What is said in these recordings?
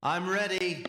I'm ready.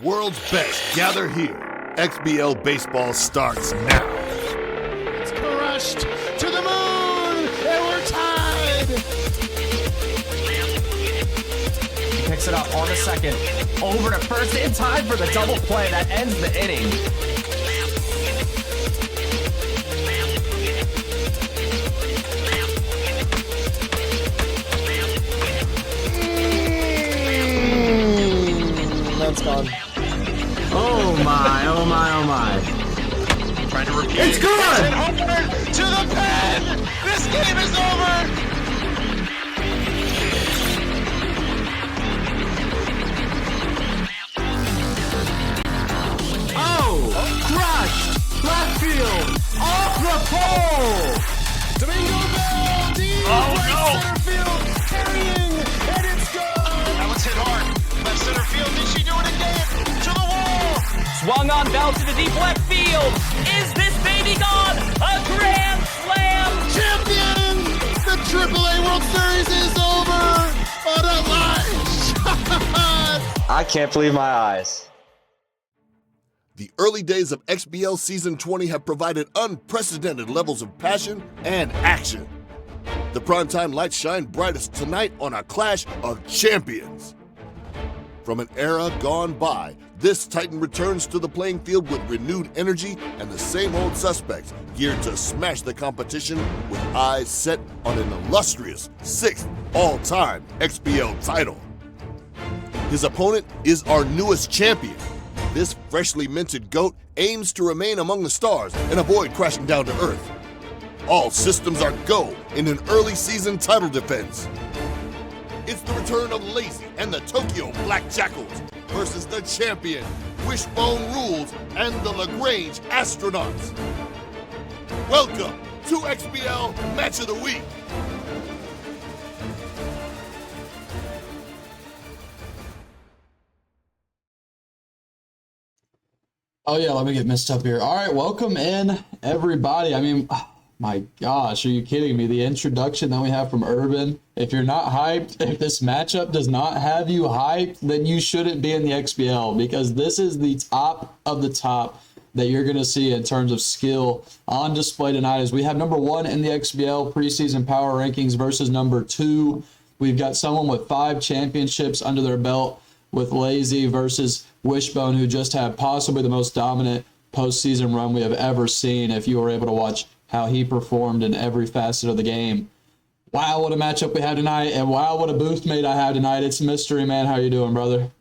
World's best gather here. XBL baseball starts now. It's crushed to the moon, and we're tied. He picks it up on the second, over to first in time for the double play that ends the inning. That's gone. Oh my, oh my, oh my. Trying to repeat. It's good! And over to the pen! This game is over! Oh! Crushed! Left field! Off the pole! Domingo Bell, deep right center field, carrying, and it on bounce to the deep left field. Is this baby gone? A grand slam! Champion! The AAA World Series is over! On a line shot! I can't believe my eyes. The early days of XBL Season 20 have provided unprecedented levels of passion and action. The primetime lights shine brightest tonight on a clash of champions. From an era gone by, this Titan returns to the playing field with renewed energy and the same old suspects geared to smash the competition with eyes set on an illustrious 6th all-time XBL title. His opponent is our newest champion. This freshly minted GOAT aims to remain among the stars and avoid crashing down to earth. All systems are go in an early season title defense. It's the return of Lazy and the Tokyo Black Jackals versus the champion, WishboneRulz and the LaGrange Astronauts. Welcome to XBL Match of the Week. Oh yeah, let me get messed up here. All right, welcome in everybody. I mean, my gosh, are you kidding me? The introduction that we have from Urban. If you're not hyped, if this matchup does not have you hyped, then you shouldn't be in the XBL, because this is the top of the top that you're going to see in terms of skill on display tonight. As we have number 1 in the XBL preseason power rankings versus number 2. We've got someone with 5 championships under their belt with Lazy versus Wishbone, who just had possibly the most dominant postseason run we have ever seen, if you were able to watch how he performed in every facet of the game. Wow, what a matchup we have tonight, and wow, what a booth mate I have tonight. It's Mystery Man. How you doing, brother?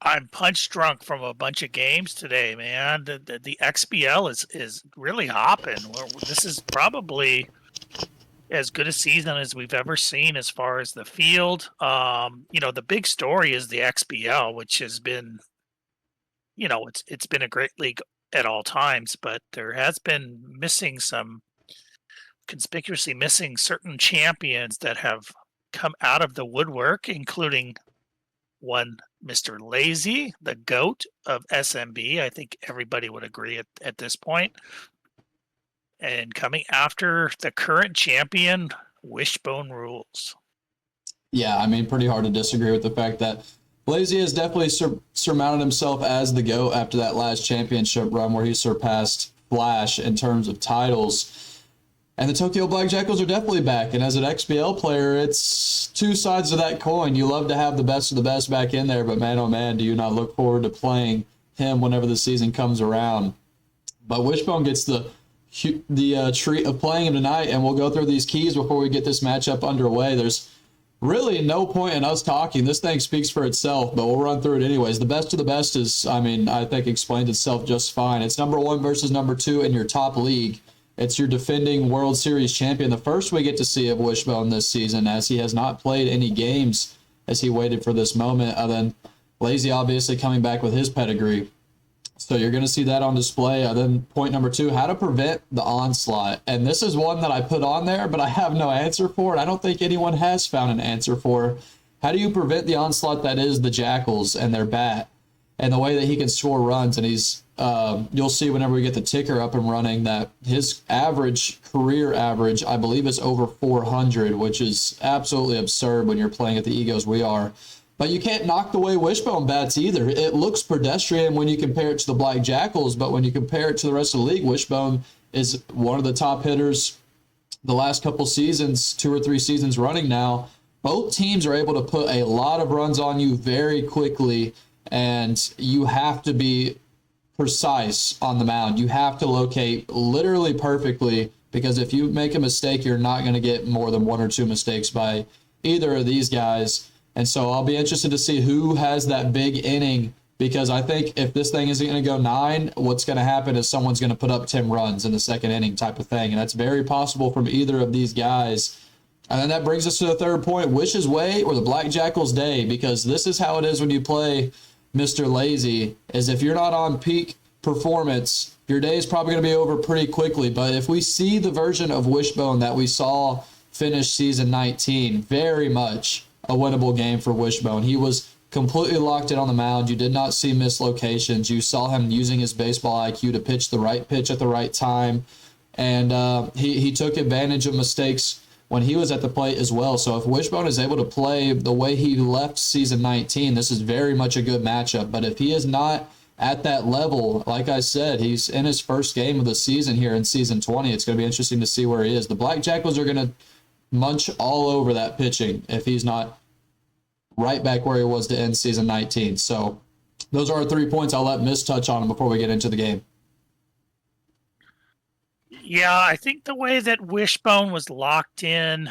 I'm punch drunk from a bunch of games today, man. The XBL is really hopping. This is probably as good a season as we've ever seen as far as the field. The big story is the XBL, which has been, it's been a great league at all times, but there has been conspicuously missing certain champions that have come out of the woodwork, including one Mr. Lazy, the GOAT of SMB. I think everybody would agree at this point. And coming after the current champion, WishboneRulz. Yeah, I mean, pretty hard to disagree with the fact that Lazy has definitely surmounted himself as the GOAT after that last championship run where he surpassed Flash in terms of titles. And the Tokyo Black Jackals are definitely back. And as an XBL player, it's two sides of that coin. You love to have the best of the best back in there, but man, oh man, do you not look forward to playing him whenever the season comes around. But Wishbone gets the treat of playing him tonight, and we'll go through these keys before we get this matchup underway. There's really no point in us talking. This thing speaks for itself, but we'll run through it anyways. The best of the best is, I think explained itself just fine. It's number 1 versus number 2 in your top league. It's your defending World Series champion, the first we get to see of Wishbone this season, as he has not played any games as he waited for this moment. And then Lazy obviously coming back with his pedigree. So you're going to see that on display. Then point number 2, how to prevent the onslaught. And this is one that I put on there, but I have no answer for it. I don't think anyone has found an answer for. How do you prevent the onslaught that is the Jackals and their bat, and the way that he can score runs? And he's, you'll see whenever we get the ticker up and running that his career average, I believe, is over 400, which is absolutely absurd when you're playing at the egos we are. But you can't knock the way Wishbone bats either. It looks pedestrian when you compare it to the Black Jackals, but when you compare it to the rest of the league, Wishbone is one of the top hitters the last couple seasons, 2 or 3 seasons running now. Both teams are able to put a lot of runs on you very quickly, and you have to be precise on the mound. You have to locate literally perfectly, because if you make a mistake, you're not going to get more than 1 or 2 mistakes by either of these guys. And so I'll be interested to see who has that big inning, because I think if this thing isn't going to go 9, what's going to happen is someone's going to put up 10 runs in the second inning type of thing. And that's very possible from either of these guys. And then that brings us to the third point, Wish's way or the Black Jackals' day, because this is how it is when you play Mr. Lazy, is if you're not on peak performance, your day is probably going to be over pretty quickly. But if we see the version of Wishbone that we saw finish season 19, very much a winnable game for Wishbone. He was completely locked in on the mound. You did not see mislocations. You saw him using his baseball IQ to pitch the right pitch at the right time. And he took advantage of mistakes when he was at the plate as well. So if Wishbone is able to play the way he left season 19, this is very much a good matchup. But if he is not at that level, like I said, he's in his first game of the season here in season 20. It's going to be interesting to see where he is. The Black Jackals are going to munch all over that pitching if he's not right back where he was to end season 19. So those are our 3 points. I'll let Miss touch on them before we get into the game. Yeah, I think the way that Wishbone was locked in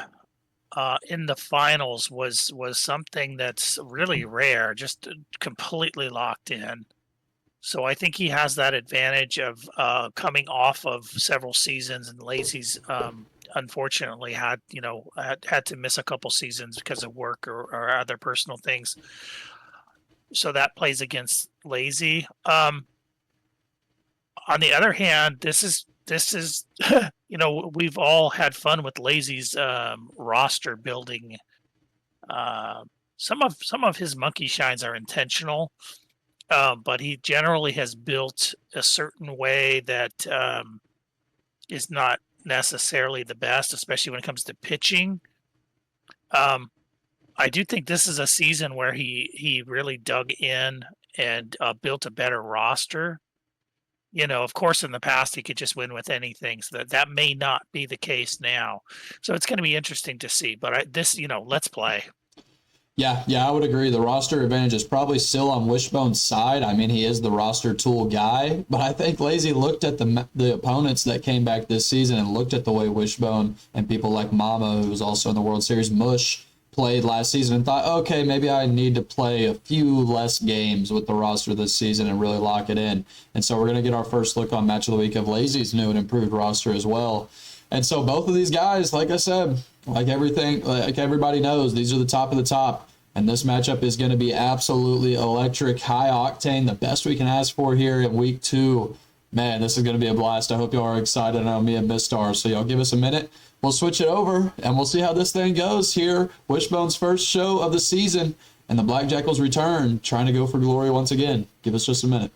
the finals was something that's really rare, just completely locked in. So I think he has that advantage of coming off of several seasons, and Lazy's unfortunately had to miss a couple seasons because of work or other personal things. So that plays against Lazy. On the other hand, this is we've all had fun with Lazy's roster building. Some of his monkey shines are intentional, but he generally has built a certain way that is not necessarily the best, especially when it comes to pitching. I do think this is a season where he really dug in and built a better roster. Of course, in the past, he could just win with anything, so that may not be the case now. So it's going to be interesting to see. But let's play. Yeah, I would agree. The roster advantage is probably still on Wishbone's side. I mean, he is the roster tool guy, but I think Lazy looked at the opponents that came back this season and looked at the way Wishbone and people like Mama, who was also in the World Series, Mush, played last season and thought, okay, maybe I need to play a few less games with the roster this season and really lock it in. And so we're going to get our first look on Match of the Week of Lazy's new and improved roster as well. And so both of these guys, like I said, like everybody knows, these are the top of the top. And this matchup is going to be absolutely electric, high octane, the best we can ask for here in week 2. Man, this is going to be a blast. I hope y'all are excited. I know me and Miss Star. So y'all give us a minute. We'll switch it over, and we'll see how this thing goes here. Wishbone's first show of the season, and the Black Jackals return, trying to go for glory once again. Give us just a minute.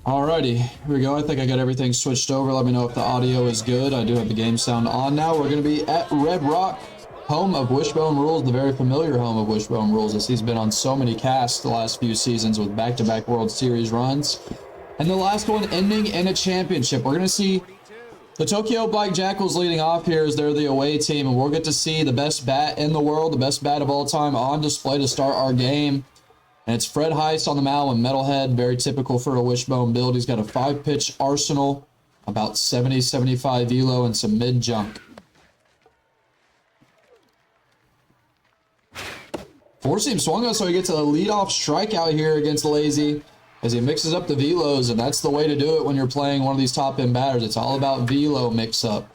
Alrighty, here we go. I think I got everything switched over. Let me know if the audio is good. I do have the game sound on now. We're going to be at Red Rock, home of WishboneRulz, the very familiar home of WishboneRulz, as he's been on so many casts the last few seasons with back-to-back World Series runs. And the last one ending in a championship. We're going to see the Tokyo Black Jackals leading off here as they're the away team, and we'll get to see the best bat in the world, the best bat of all time on display to start our game. And it's Fred Heist on the mound with Metalhead, very typical for a Wishbone build. He's got a 5-pitch arsenal, about 70-75 velo, and some mid-junk. Four-seam swung on, so he gets a leadoff strikeout here against Lazy as he mixes up the velos, and that's the way to do it when you're playing one of these top-end batters. It's all about velo mix-up.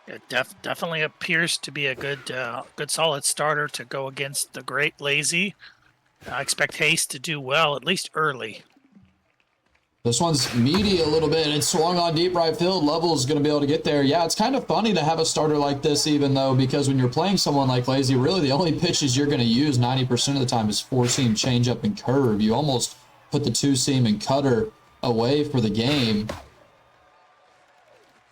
It definitely appears to be a good solid starter to go against the great Lazy. I expect Haste to do well, at least early. This one's meaty a little bit. It swung on deep right field. Lovell's going to be able to get there. Yeah, it's kind of funny to have a starter like this even though, because when you're playing someone like Lazy, really the only pitches you're going to use 90% of the time is four-seam, changeup, and curve. You almost put the two-seam and cutter away for the game.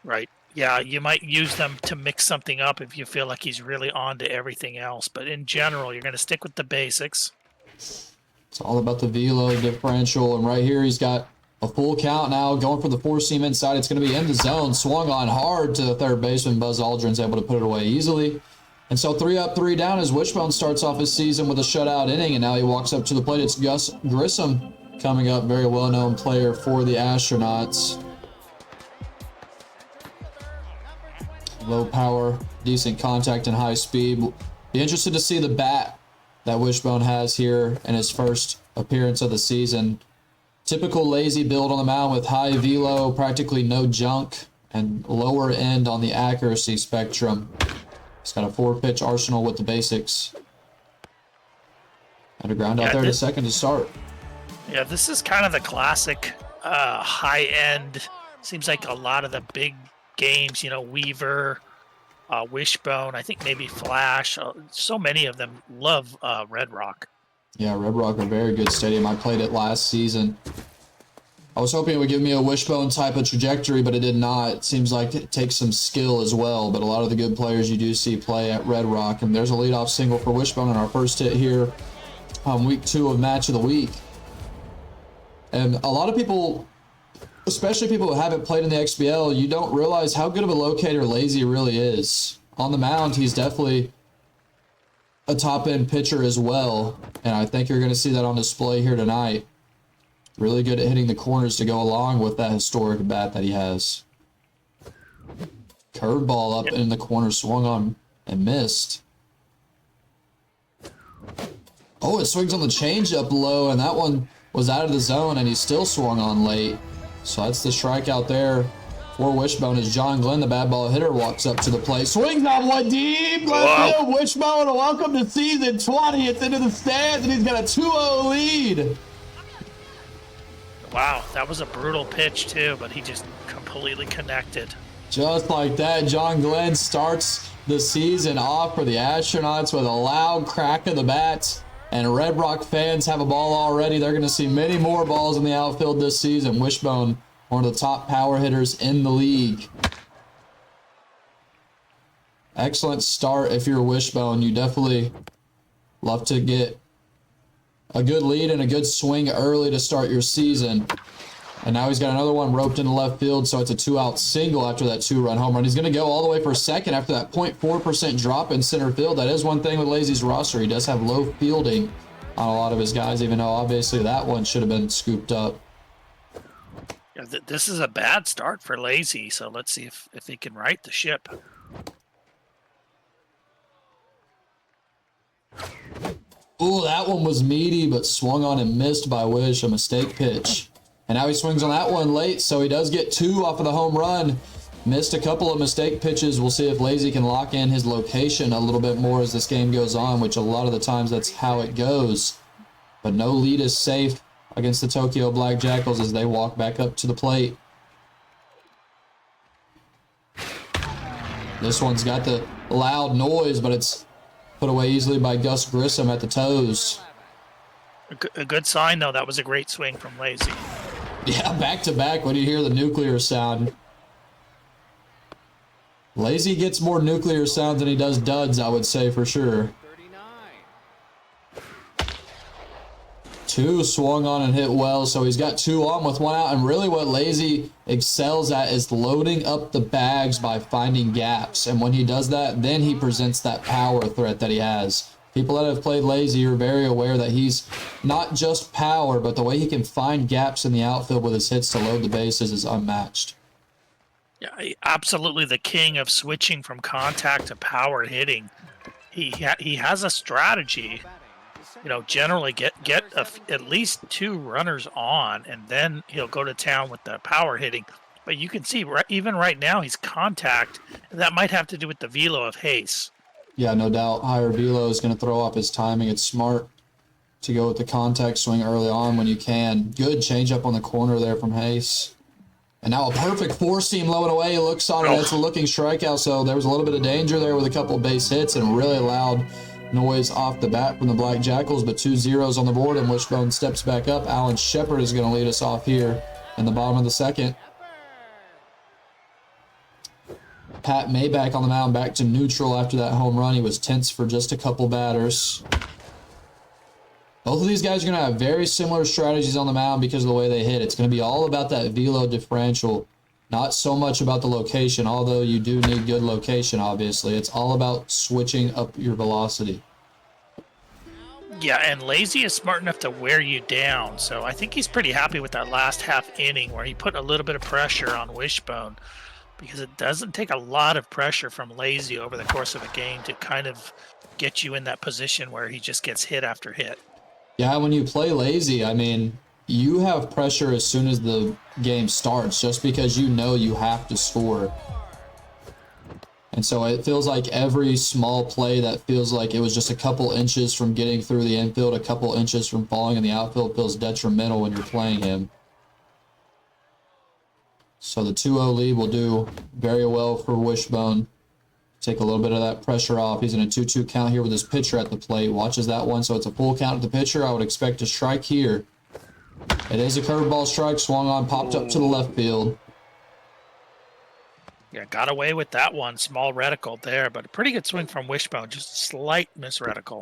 Right. Yeah, you might use them to mix something up if you feel like he's really on to everything else. But in general, you're going to stick with the basics. It's all about the velo differential. And right here, he's got a full count now, going for the four-seam inside. It's going to be in the zone. Swung on hard to the third baseman. Buzz Aldrin's able to put it away easily. And so 3 up, 3 down as Wishbone starts off his season with a shutout inning. And now he walks up to the plate. It's Gus Grissom coming up, very well-known player for the Astronauts. Low power, decent contact, and high speed. Be interested to see the bat that Wishbone has here in his first appearance of the season. Typical Lazy build on the mound with high velo, practically no junk, and lower end on the accuracy spectrum. He's got a 4-pitch arsenal with the basics. And a ground out there to second to start. Yeah, this is kind of the classic high-end. Seems like a lot of the big games, you know, Weaver, Wishbone, I think maybe Flash. So many of them love Red Rock. Yeah, Red Rock, a very good stadium. I played it last season. I was hoping it would give me a Wishbone type of trajectory, but it did not. It seems like it takes some skill as well, but a lot of the good players you do see play at Red Rock. And there's a leadoff single for Wishbone on our first hit here on week 2 of Match of the Week. And a lot of people, especially people who haven't played in the XBL, you don't realize how good of a locator Lazy really is. On the mound, he's definitely a top-end pitcher as well, and I think you're going to see that on display here tonight. Really good at hitting the corners to go along with that historic bat that he has. Curveball up in the corner, swung on and missed. Oh, it swings on the changeup low, and that one was out of the zone, and he still swung on late. So that's the strikeout there for Wishbone as John Glenn, the bad ball hitter, walks up to the plate. Swings on one deep left field. Wishbone, welcome to season 20. It's into the stands, and he's got a 2-0 lead. Wow, that was a brutal pitch too, but he just completely connected. Just like that, John Glenn starts the season off for the Astronauts with a loud crack of the bats. And Red Rock fans have a ball already. They're going to see many more balls in the outfield this season. Wishbone, one of the top power hitters in the league. Excellent start if you're Wishbone. You definitely love to get a good lead and a good swing early to start your season. And now he's got another one roped into left field, so it's a 2-out single after that 2-run home run. He's going to go all the way for second after that 0.4% drop in center field. That is one thing with Lazy's roster. He does have low fielding on a lot of his guys, even though obviously that one should have been scooped up. Yeah, this is a bad start for Lazy, so let's see if he can right the ship. Ooh, that one was meaty, but swung on and missed by Wish, a mistake pitch. And now he swings on that one late, so he does get 2 off of the home run. Missed a couple of mistake pitches. We'll see if Lazy can lock in his location a little bit more as this game goes on, which a lot of the times that's how it goes. But no lead is safe against the Tokyo Black Jackals as they walk back up to the plate. This one's got the loud noise, but it's put away easily by Gus Grissom at the toes. A good sign, though. That was a great swing from Lazy. Yeah, back to back when you hear the nuclear sound. Lazy gets more nuclear sounds than he does duds, I would say for sure. 2 swung on and hit well, so he's got 2 on with 1 out. And really what Lazy excels at is loading up the bags by finding gaps. And when he does that, then he presents that power threat that he has. People that have played Lazy are very aware that he's not just power, but the way he can find gaps in the outfield with his hits to load the bases is unmatched. Yeah, absolutely the king of switching from contact to power hitting. He has a strategy. You know, generally get at least 2 runners on, and then he'll go to town with the power hitting. But you can see even right now he's contact, and that might have to do with the velo of Hayes. Yeah, no doubt. Higher velo is going to throw off his timing. It's smart to go with the contact swing early on when you can. Good changeup on the corner there from Hayes. And now a perfect 4-seam low and away. He looks on it. That's a looking strikeout. So there was a little bit of danger there with a couple of base hits and really loud noise off the bat from the Black Jackals, but 2 zeros on the board, and Wishbone steps back up. Alan Shepard is going to lead us off here in the bottom of the second. Pat Maybach on the mound, back to neutral after that home run. He was tense for just a couple batters. Both of these guys are going to have very similar strategies on the mound because of the way they hit. It's going to be all about that velo differential. Not so much about the location, although you do need good location, obviously. It's all about switching up your velocity. Yeah, and Lazy is smart enough to wear you down. So I think he's pretty happy with that last half inning where he put a little bit of pressure on Wishbone, because it doesn't take a lot of pressure from Lazy over the course of a game to kind of get you in that position where he just gets hit after hit. Yeah, when you play Lazy, I mean, you have pressure as soon as the game starts just because you know you have to score. And so it feels like every small play that feels like it was just a couple inches from getting through the infield, a couple inches from falling in the outfield, feels detrimental when you're playing him. So the 2-0 lead will do very well for Wishbone. Take a little bit of that pressure off. He's in a 2-2 count here with his pitcher at the plate. Watches that one, so it's a full count at the pitcher. I would expect a strike here. It is a curveball strike, swung on, popped up to the left field. Yeah, got away with that one. Small reticle there, but a pretty good swing from Wishbone. Just a slight miss reticle.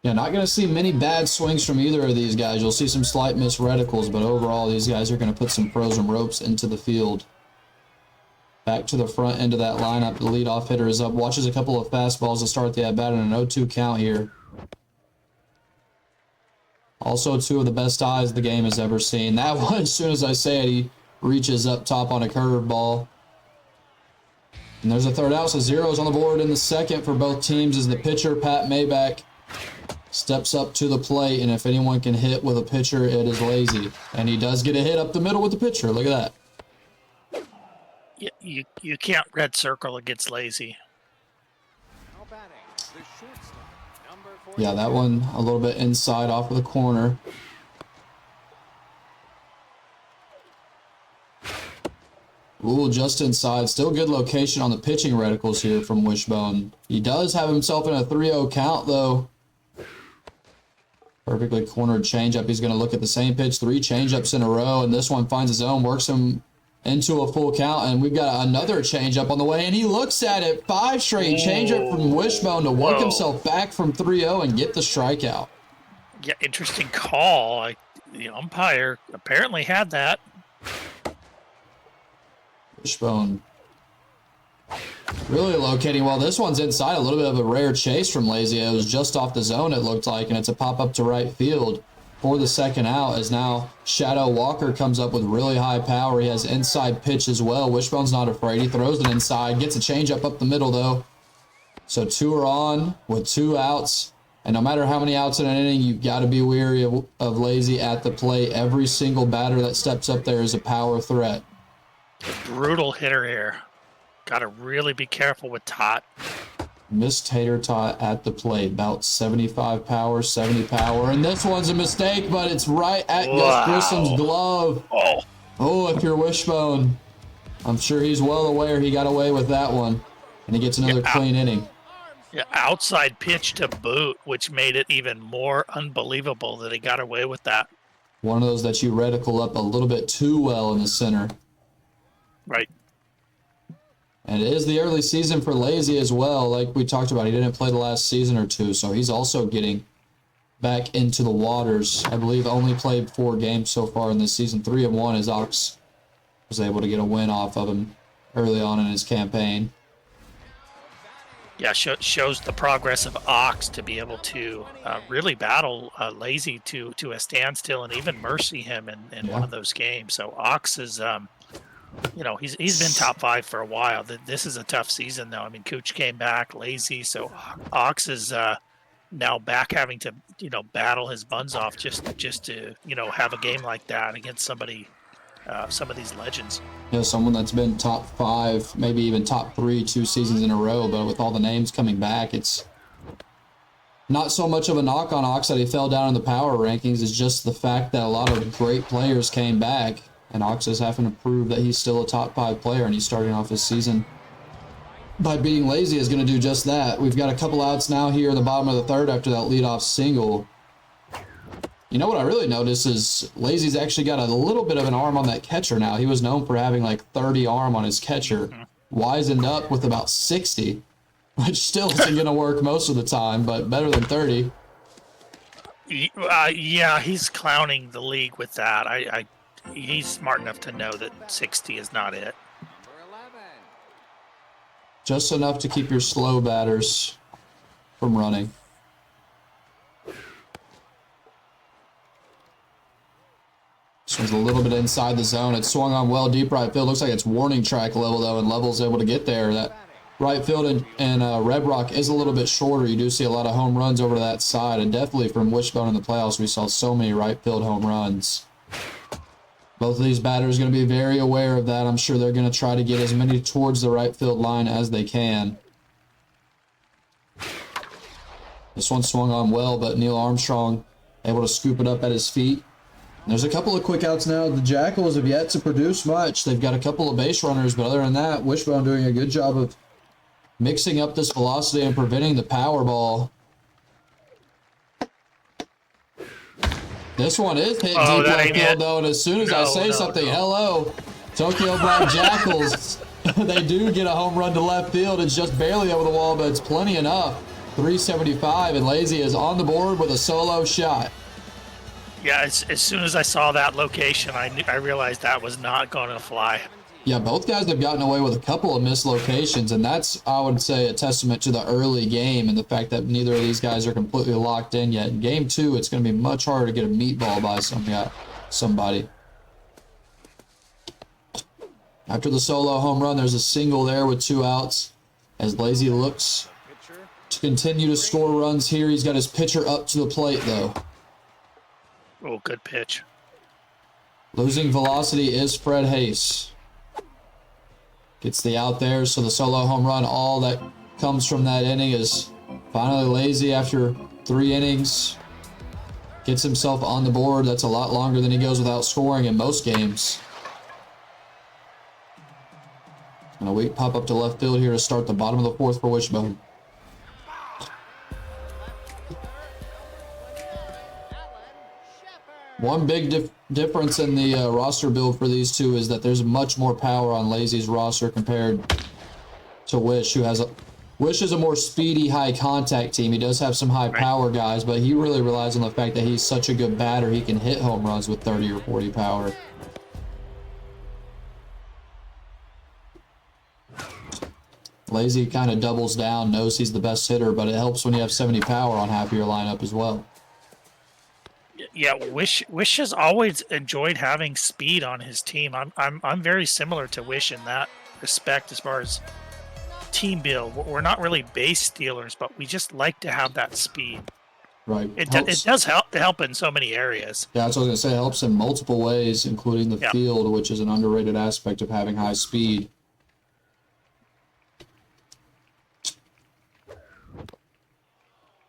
Yeah, not going to see many bad swings from either of these guys. You'll see some slight miss reticles, but overall, these guys are going to put some frozen ropes into the field. Back to the front end of that lineup. The leadoff hitter is up. Watches a couple of fastballs to start the at-bat in an 0-2 count here. Also, 2 of the best eyes the game has ever seen. That one, as soon as I say it, he reaches up top on a curveball. And there's a third out, so zeros on the board in the second for both teams as the pitcher, Pat Maybach, steps up to the plate. And if anyone can hit with a pitcher, it is Lazy. And he does get a hit up the middle with the pitcher. Look at that. You can't red circle against Lazy. Yeah, that one a little bit inside off of the corner. Ooh, just inside. Still good location on the pitching reticles here from Wishbone. He does have himself in a 3-0 count, though. Perfectly cornered changeup. He's going to look at the same pitch. 3 changeups in a row, and this one finds his own, works him into a full count, and we've got another changeup on the way, and he looks at it. 5 straight changeup from Wishbone to work himself back from 3-0 and get the strikeout. Yeah, interesting call. The umpire apparently had that. Wishbone really locating well. This one's inside. A little bit of a rare chase from Lazy. It was just off the zone, it looked like, and it's a pop-up to right field for the second out, as now Shadow Walker comes up with really high power. He has inside pitch as well. Wishbone's not afraid. He throws it inside, gets a changeup up the middle, though. So 2 are on with 2 outs. And no matter how many outs in an inning, you've got to be wary of Lazy at the plate. Every single batter that steps up there is a power threat. Brutal hitter here. Got to really be careful with Tot. Missed Tater Tot at the plate. About 75 power, 70 power. And this one's a mistake, but it's right at Gus Grissom's glove. Oh, if you're Wishbone, I'm sure he's well aware he got away with that one. And he gets another clean inning. Yeah, outside pitch to boot, which made it even more unbelievable that he got away with that. One of those that you reticle up a little bit too well in the center. Right. And it is the early season for Lazy as well. Like we talked about, he didn't play the last season or two, so he's also getting back into the waters. I believe only played 4 games so far in this season. 3 of 1 as Ox was able to get a win off of him early on in his campaign. Yeah, shows the progress of Ox to be able to really battle Lazy to a standstill and even mercy him in one of those games. So Ox is, he's been top 5 for a while. This is a tough season, though. I mean, Cooch came back, Lazy, so Ox is now back having to, battle his buns off just to, have a game like that against somebody, some of these legends. Yeah, someone that's been top 5, maybe even top 3 2 seasons in a row, but with all the names coming back, it's not so much of a knock on Ox that he fell down in the power rankings. It's just the fact that a lot of great players came back, and Ox is having to prove that he's still a top 5 player, and he's starting off his season by beating Lazy is going to do just that. We've got a couple outs now here in the bottom of the 3rd after that leadoff single. You know what I really noticed is Lazy's actually got a little bit of an arm on that catcher now. He was known for having like 30 arm on his catcher. Wizened up with about 60, which still isn't going to work most of the time, but better than 30. Yeah, he's clowning the league with that. He's smart enough to know that 60 is not it. Just enough to keep your slow batters from running. This one's a little bit inside the zone. It's swung on well deep right field. Looks like it's warning track level, though, and Level's able to get there. That right field and Red Rock is a little bit shorter. You do see a lot of home runs over to that side, and definitely from Wishbone in the playoffs, we saw so many right field home runs. Both of these batters are going to be very aware of that. I'm sure they're going to try to get as many towards the right field line as they can. This one swung on well, but Neil Armstrong able to scoop it up at his feet. There's a couple of quick outs now. The Jackals have yet to produce much. They've got a couple of base runners, but other than that, Wishbone doing a good job of mixing up this velocity and preventing the power ball. This one is hit deep left field, though, and as soon as I say something, hello, Tokyo Black Jackals, they do get a home run to left field. It's just barely over the wall, but it's plenty enough. 375, and Lazy is on the board with a solo shot. Yeah, as soon as I saw that location, I realized that was not going to fly. Yeah, both guys have gotten away with a couple of missed locations, and that's, I would say, a testament to the early game and the fact that neither of these guys are completely locked in yet. In Game 2, it's going to be much harder to get a meatball by somebody. After the solo home run, there's a single there with 2 outs as Lazy looks to continue to score runs here. He's got his pitcher up to the plate, though. Oh, good pitch. Losing velocity is Fred Hayes. Gets the out there, so the solo home run, all that comes from that inning is finally Lazy after 3 innings. Gets himself on the board. That's a lot longer than he goes without scoring in most games. And a weak pop up to left field here to start the bottom of the 4th for Wishbone. One big difference in the roster build for these two is that there's much more power on Lazy's roster compared to Wish, Wish is a more speedy, high contact team. He does have some high power guys, but he really relies on the fact that he's such a good batter. He can hit home runs with 30 or 40 power. Lazy kind of doubles down, knows he's the best hitter, but it helps when you have 70 power on half of your lineup as well. Yeah, Wish has always enjoyed having speed on his team. I'm very similar to Wish in that respect as far as team build. We're not really base stealers, but we just like to have that speed. Right. It does help in so many areas. Yeah, that's what I was going to say. It helps in multiple ways, including the field, which is an underrated aspect of having high speed.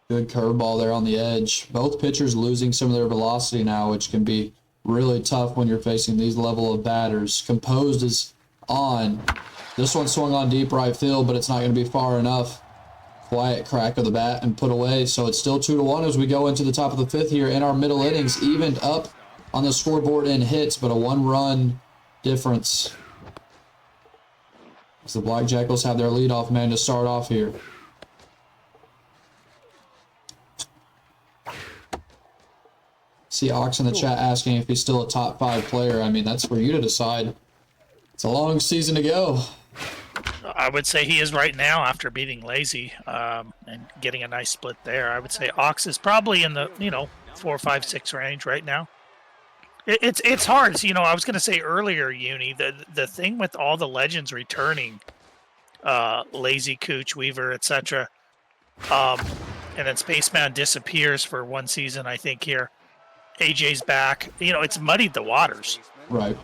Good curveball there on the edge. Both pitchers losing some of their velocity now, which can be really tough when you're facing these level of batters. Composed is on. This one swung on deep right field, but it's not going to be far enough. Quiet crack of the bat and put away. So it's still 2-1 as we go into the top of the 5th here in our middle innings. Evened up on the scoreboard in hits, but a 1-run difference. As the Black Jackals have their leadoff man to start off here. See Ox in the chat asking if he's still a top 5 player. I mean, that's for you to decide. It's a long season to go. I would say he is right now after beating Lazy and getting a nice split there. I would say Ox is probably in the 4, 5, 6 range right now. It's hard. So, I was going to say earlier, Uni, the thing with all the legends returning, Lazy, Cooch, Weaver, etc., and then Spaceman disappears for one season, I think here. AJ's back. It's muddied the waters. Right.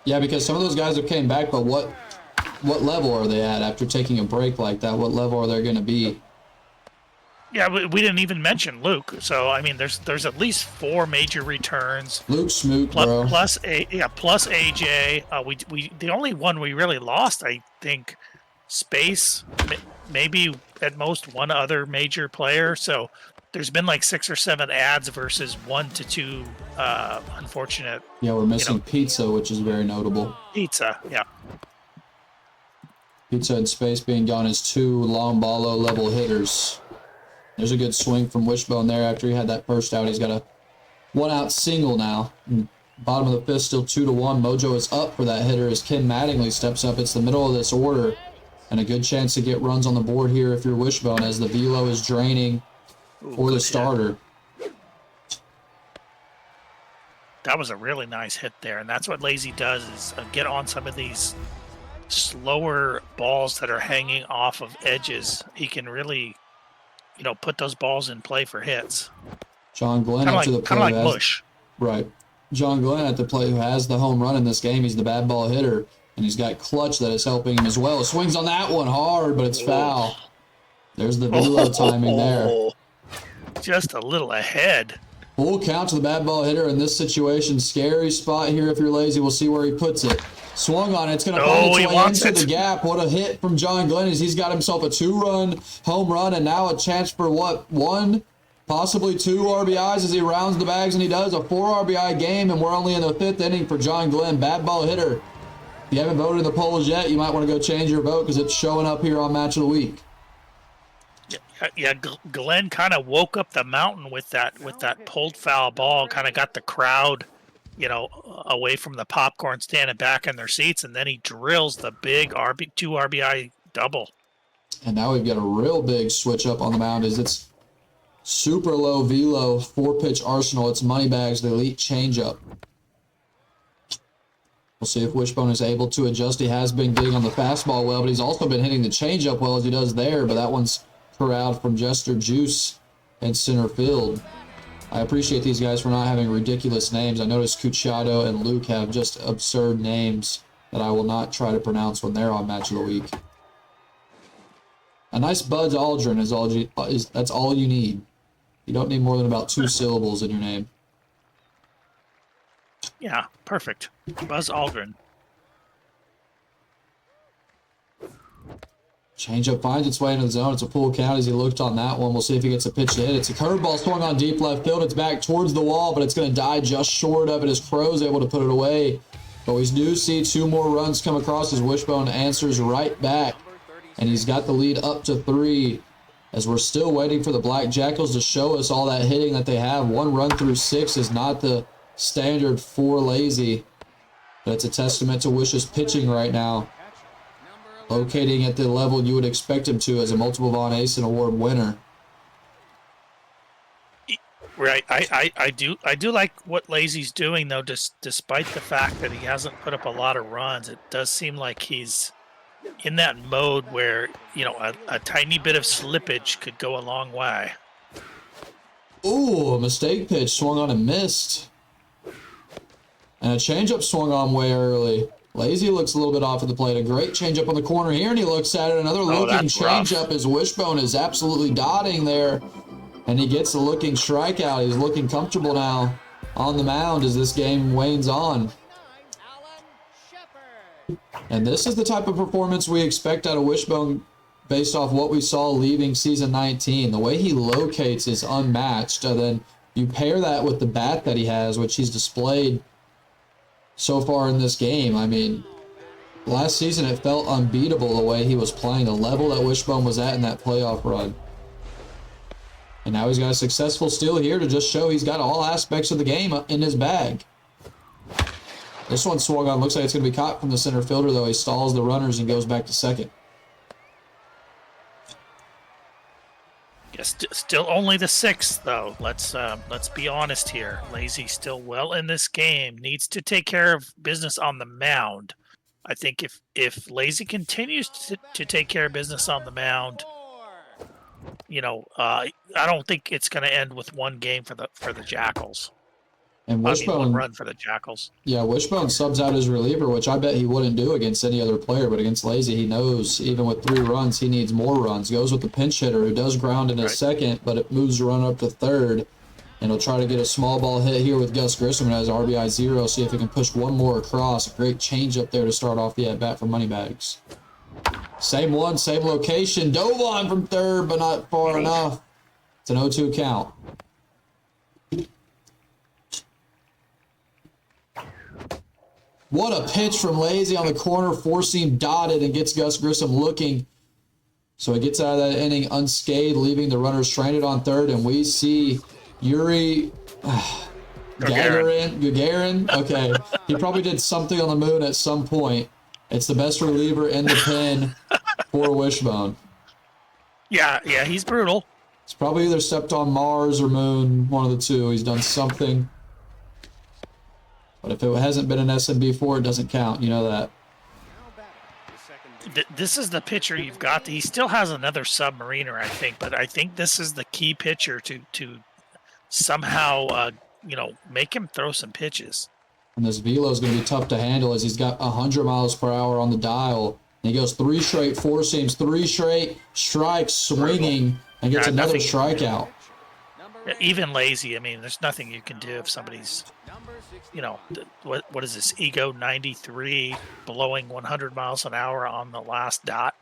Yeah, because some of those guys have came back, but what level are they at after taking a break like that? What level are they going to be? Yeah, we didn't even mention Luke. So I mean, there's at least 4 major returns. Luke Smoot, bro. Plus AJ. We the only one we really lost, I think, Space. Maybe at most one other major player. So there's been like 6 or 7 ads versus 1 to 2 unfortunate. Yeah, we're missing Pizza, which is very notable. Pizza, yeah. Pizza and Space being gone as 2 long ballo level hitters. There's a good swing from Wishbone there after he had that first out. He's got a 1-out single now. Bottom of the 5th, still 2-1. Mojo is up for that hitter as Kim Mattingly steps up. It's the middle of this order. And a good chance to get runs on the board here if you're Wishbone as the velo is draining for the starter. That was a really nice hit there. And that's what Lazy does is get on some of these slower balls that are hanging off of edges. He can really, put those balls in play for hits. John Glenn Kind up to the of plate. like Mush. Right. John Glenn at the plate who has the home run in this game. He's the bad ball hitter. And he's got clutch that is helping him as well. Swings on that one hard, but it's foul. There's the velo timing there. Just a little ahead. Full count to the bad ball hitter in this situation. Scary spot here if you're Lazy. We'll see where he puts it. Swung on it. It's going to find its way into the gap. What a hit from John Glenn as he's got himself a 2-run home run and now a chance for 1, possibly 2 RBIs as he rounds the bags, and he does. A 4 RBI game, and we're only in the 5th inning for John Glenn. Bad ball hitter. If you haven't voted in the polls yet, you might want to go change your vote because it's showing up here on Match of the Week. Yeah, Glenn kind of woke up the mountain with that pulled foul ball. Kind of got the crowd, away from the popcorn stand and back in their seats, and then he drills the big 2 RBI double. And now we've got a real big switch up on the mound. It's super low velo 4-pitch arsenal. It's Moneybags, the elite changeup. We'll see if Wishbone is able to adjust. He has been getting on the fastball well, but he's also been hitting the changeup well as he does there. But that one's corralled from Jester Juice in center field. I appreciate these guys for not having ridiculous names. I noticed Cucciado and Luke have just absurd names that I will not try to pronounce when they're on Match of the Week. A nice Buzz Aldrin that's all you need. You don't need more than about 2 syllables in your name. Yeah, perfect. Buzz Aldrin. Changeup finds its way into the zone. It's a full count as he looked on that one. We'll see if he gets a pitch to hit. It's a curveball swung on deep left field. It's back towards the wall, but it's going to die just short of it as Crow's able to put it away. But we do see 2 more runs come across as Wishbone answers right back. And he's got the lead up to 3 as we're still waiting for the Black Jackals to show us all that hitting that they have. 1 run through 6 is not the standard for Lazy, but it's a testament to Wish's pitching right now. Locating at the level you would expect him to as a multiple Von Asen Award winner. Right, I do like what Lazy's doing though. Despite the fact that he hasn't put up a lot of runs, it does seem like he's in that mode where a tiny bit of slippage could go a long way. Ooh, a mistake pitch swung on and missed, and a changeup swung on way early. Lazy looks a little bit off at the plate. A great changeup on the corner here, and he looks at it. Another looking changeup as Wishbone is absolutely dotting there, and he gets a looking strikeout. He's looking comfortable now on the mound as this game wanes on. And this is the type of performance we expect out of Wishbone based off what we saw leaving season 19. The way he locates is unmatched. And then You pair that with the bat that he has, which he's displayed so far in this game. I mean, last season it felt unbeatable the way he was playing, the level that Wishbone was at in that playoff run. And now he's got a successful steal here to just show he's got all aspects of the game in his bag. This one swung on. Looks like it's going to be caught from the center fielder, though. He stalls the runners and goes back to second. Yes, still only the 6th, though. Let's be honest here. Lazy still well in this game. Needs to take care of business on the mound. I think if Lazy continues to take care of business on the mound, you know, I don't think it's going to end with one game for the Jackals. And Wishbone, one run for the Jackals. Yeah, Wishbone subs out his reliever, which I bet he wouldn't do against any other player, but against Lazy, he knows even with 3 runs, he needs more runs. Goes with the pinch hitter, who does ground in his second, but it moves the run up to third, and he'll try to get a small ball hit here with Gus Grissom and has RBI 0, see if he can push one more across. A great change up there to start off the at-bat for Moneybags. Same one, same location. Dove on from third, but not far enough. It's an 0-2 count. What a pitch from Lazy on the corner, four-seam dotted, and gets Gus Grissom looking. So he gets out of that inning unscathed, leaving the runners stranded on third, and we see Yuri Gagarin. Okay, he probably did something on the moon at some point. It's the best reliever in the pen for Wishbone. Yeah, he's brutal. He's probably either stepped on Mars or Moon, one of the two. He's done something. But if it hasn't been an SMB4, it doesn't count. You know that. This is the pitcher you've got. He still has another submariner, I think, but I think this is the key pitcher to somehow, make him throw some pitches. And this velo is going to be tough to handle as he's got 100 miles per hour on the dial. And he goes 3 straight four seams, 3 straight strikes, swinging, and gets another strikeout. Even Lazy, I mean, there's nothing you can do if somebody's, what is this, Ego 93, blowing 100 miles an hour on the last dot.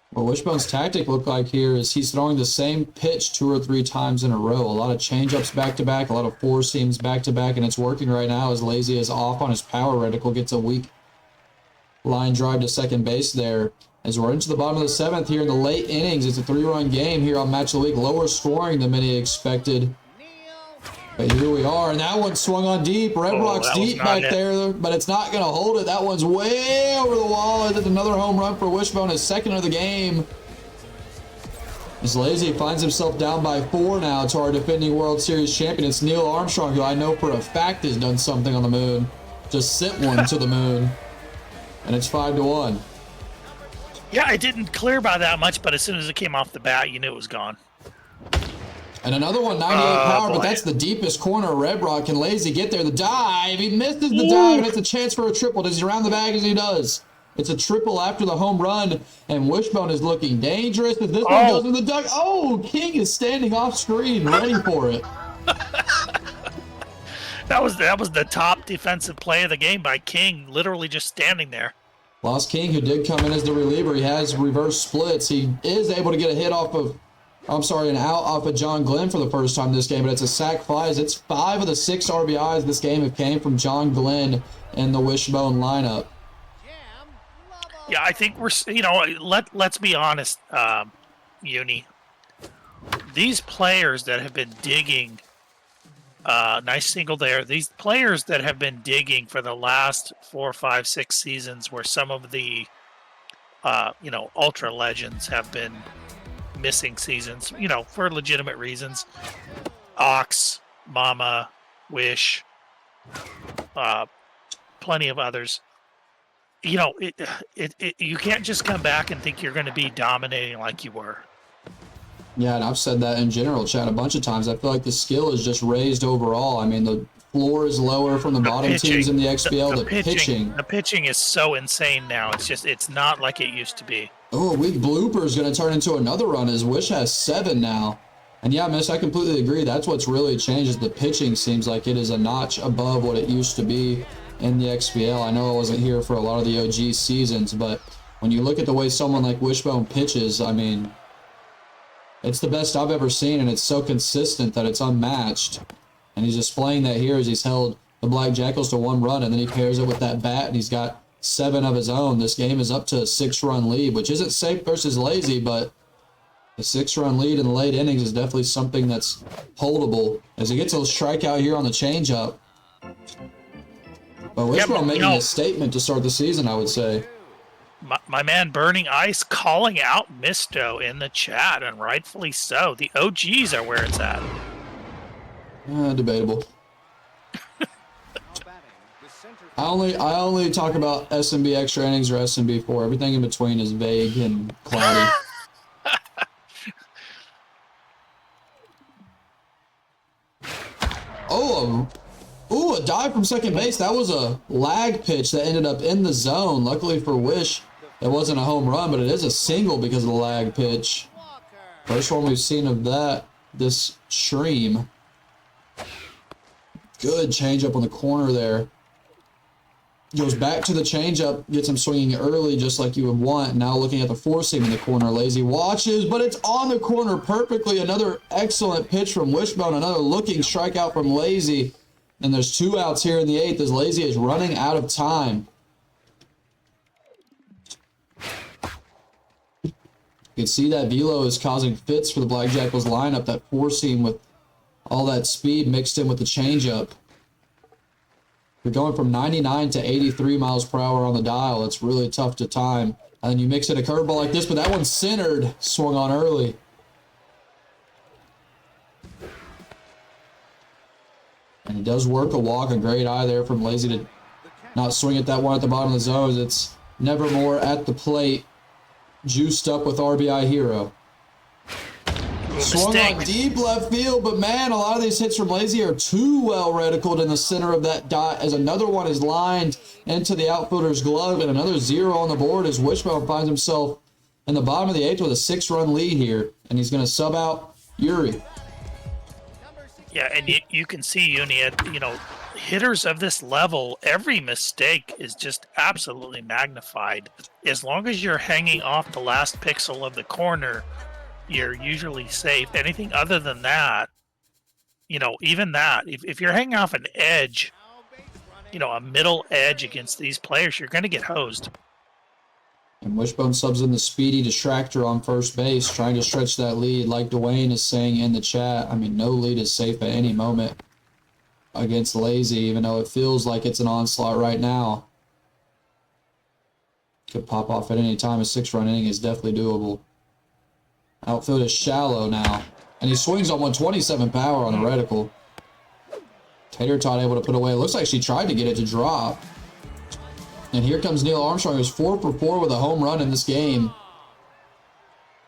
What Wishbone's tactic looked like here is he's throwing the same pitch 2 or 3 times in a row. A lot of changeups back-to-back, a lot of four seams back-to-back, and it's working right now as Lazy is off on his power reticle, gets a weak line drive to second base there. As we're into the bottom of the 7th here in the late innings, it's a 3-run game here on Match of the Week. Lower scoring than many expected. But here we are, and that one swung on deep. Red Rock's deep back there, but it's not going to hold it. That one's way over the wall. It's another home run for Wishbone, his second of the game. As Lazy finds himself down by 4 now to our defending World Series champion. It's Neil Armstrong, who I know for a fact has done something on the moon. Just sent one to the moon. And it's 5-1. Yeah, it didn't clear by that much, but as soon as it came off the bat, you knew it was gone. And another one, 98 power, but that's the deepest corner. Red Rock. Can Lazy get there? The dive. He misses the dive, and it's a chance for a triple. Does he round the bag as he does? It's a triple after the home run, and Wishbone is looking dangerous. As this one goes in the duck. Oh, King is standing off screen, ready for it. That was the top defensive play of the game by King, literally just standing there. Lost King, who did come in as the reliever. He has reverse splits. He is able to get a hit off of, an out off of John Glenn for the first time this game, but it's a sac flies. It's 5 of the 6 RBIs this game have came from John Glenn in the Wishbone lineup. Yeah, I think let's be honest, Uni. These players that have been digging, nice single there. These players that have been digging for the last 4, 5, 6 seasons, where some of the, ultra legends have been missing seasons, for legitimate reasons. Ox, Mama, Wish, plenty of others. You can't just come back and think you're going to be dominating like you were. Yeah, and I've said that in general, Chad, a bunch of times. I feel like the skill is just raised overall. I mean, the floor is lower from the bottom teams in the XBL. The pitching is so insane now. It's not like it used to be. Oh, a weak blooper is going to turn into another run as Wish has 7 now. And yeah, Miss, I completely agree. That's what's really changed is the pitching seems like it is a notch above what it used to be in the XBL. I know I wasn't here for a lot of the OG seasons, but when you look at the way someone like Wishbone pitches, I mean, It's the best I've ever seen, and it's so consistent that it's unmatched. And he's displaying that here as he's held the Black Jackals to 1 run, and then he pairs it with that bat, and he's got 7 of his own. This game is up to a 6-run lead, which isn't safe versus lazy, but a 6-run lead in the late innings is definitely something that's holdable as he gets a strikeout here on the changeup. But Wishbone making a statement to start the season, I would say. My man Burning Ice calling out Misto in the chat, and rightfully so. The OGs are where it's at. Debatable. I only talk about SMB extra innings or SMB4. Everything in between is vague and cloudy. A dive from second base. That was a lag pitch that ended up in the zone. Luckily for Wish, it wasn't a home run, but it is a single because of the lag pitch. First one we've seen of that this stream. Good changeup on the corner there. Goes back to the changeup, gets him swinging early just like you would want. Now looking at the 4-seam in the corner. Lazy watches, but it's on the corner perfectly. Another excellent pitch from Wishbone. Another looking strikeout from Lazy. And there's 2 outs here in the 8th as Lazy is running out of time. You can see that velo is causing fits for the Black Jackals lineup. That 4-seam with all that speed mixed in with the changeup. You're going from 99 to 83 miles per hour on the dial. It's really tough to time. And then you mix in a curveball like this, but that one's centered. Swung on early. And he does work a walk. A great eye there from Lazy to not swing at that one at the bottom of the zone. It's Nevermore at the plate. Juiced up with RBI Hero. Swung on deep left field, but man, a lot of these hits from Lazy are too well reticled in the center of that dot as another one is lined into the outfielder's glove, and another 0 on the board as Wishbone finds himself in the bottom of the 8th with a 6-run lead here, and he's going to sub out Yuri. Yeah, and you can see, Uni, hitters of this level, every mistake is just absolutely magnified. As long as you're hanging off the last pixel of the corner, you're usually safe. Anything other than that, even that, if you're hanging off an edge, a middle edge against these players, you're going to get hosed. And Wishbone subs in the speedy distractor on first base, trying to stretch that lead. Like Dwayne is saying in the chat, I mean, no lead is safe at any moment against Lazy, even though it feels like it's an onslaught right now. Could pop off at any time. A 6-run inning is definitely doable. Outfield is shallow now. And he swings on 127 power on the reticle. Tater Tot able to put away. It looks like she tried to get it to drop. And here comes Neil Armstrong, who's 4 for 4 with a home run in this game.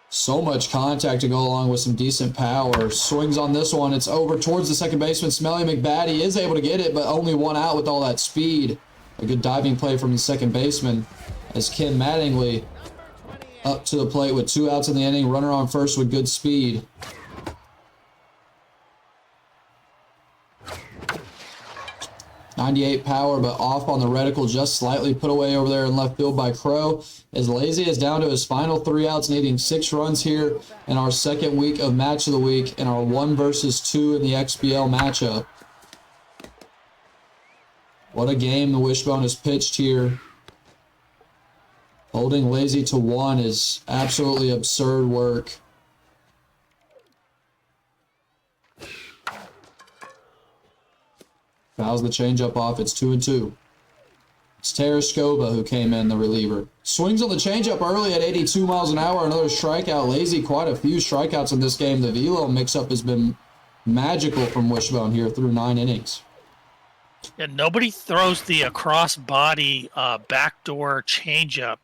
So much contact to go along with some decent power. Swings on this one. It's over towards the second baseman. Smelly McBaddy is able to get it, but only 1 out with all that speed. A good diving play from the second baseman as Ken Mattingly up to the plate with 2 outs in the inning. Runner on first with good speed. .98 power, but off on the reticle, just slightly put away over there in left field by Crow. As Lazy is down to his final 3 outs, needing 6 runs here in our second week of Match of the Week and our 1 versus 2 in the XBL matchup. What a game the Wishbone has pitched here. Holding Lazy to 1 is absolutely absurd work. Fouls the changeup off. It's 2-2. It's Tereskova who came in, the reliever. Swings on the changeup early at 82 miles an hour. Another strikeout. Lazy, quite a few strikeouts in this game. The velo mix-up has been magical from Wishbone here through 9 innings. Yeah, nobody throws the cross-body backdoor changeup,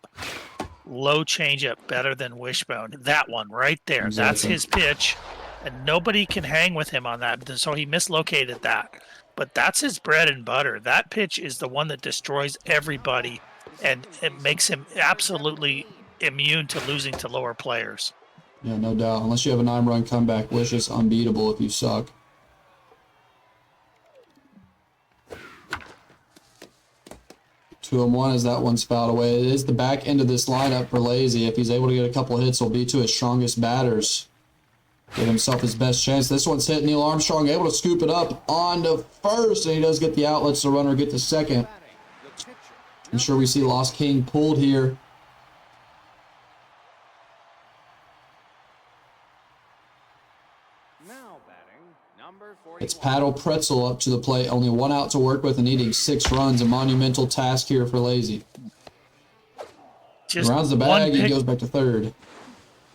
low changeup better than Wishbone. That one right there. Exactly. That's his pitch, and nobody can hang with him on that. So he mislocated that. But that's his bread and butter. That pitch is the one that destroys everybody, and it makes him absolutely immune to losing to lower players. Yeah, no doubt. Unless you have a 9-run comeback, Wish is unbeatable if you suck. Two and one as that one's fouled away. It is the back end of this lineup for Lazy. If he's able to get a couple hits, he'll be to his strongest batters. Give himself his best chance. This one's hit. Neil Armstrong able to scoop it up onto first, and he does get the outlets. The runner get to second. I'm sure we see Lost King pulled here. It's Paddle Pretzel up to the plate. Only one out to work with and needing 6 runs. A monumental task here for Lazy. Rounds the bag. He goes back to third.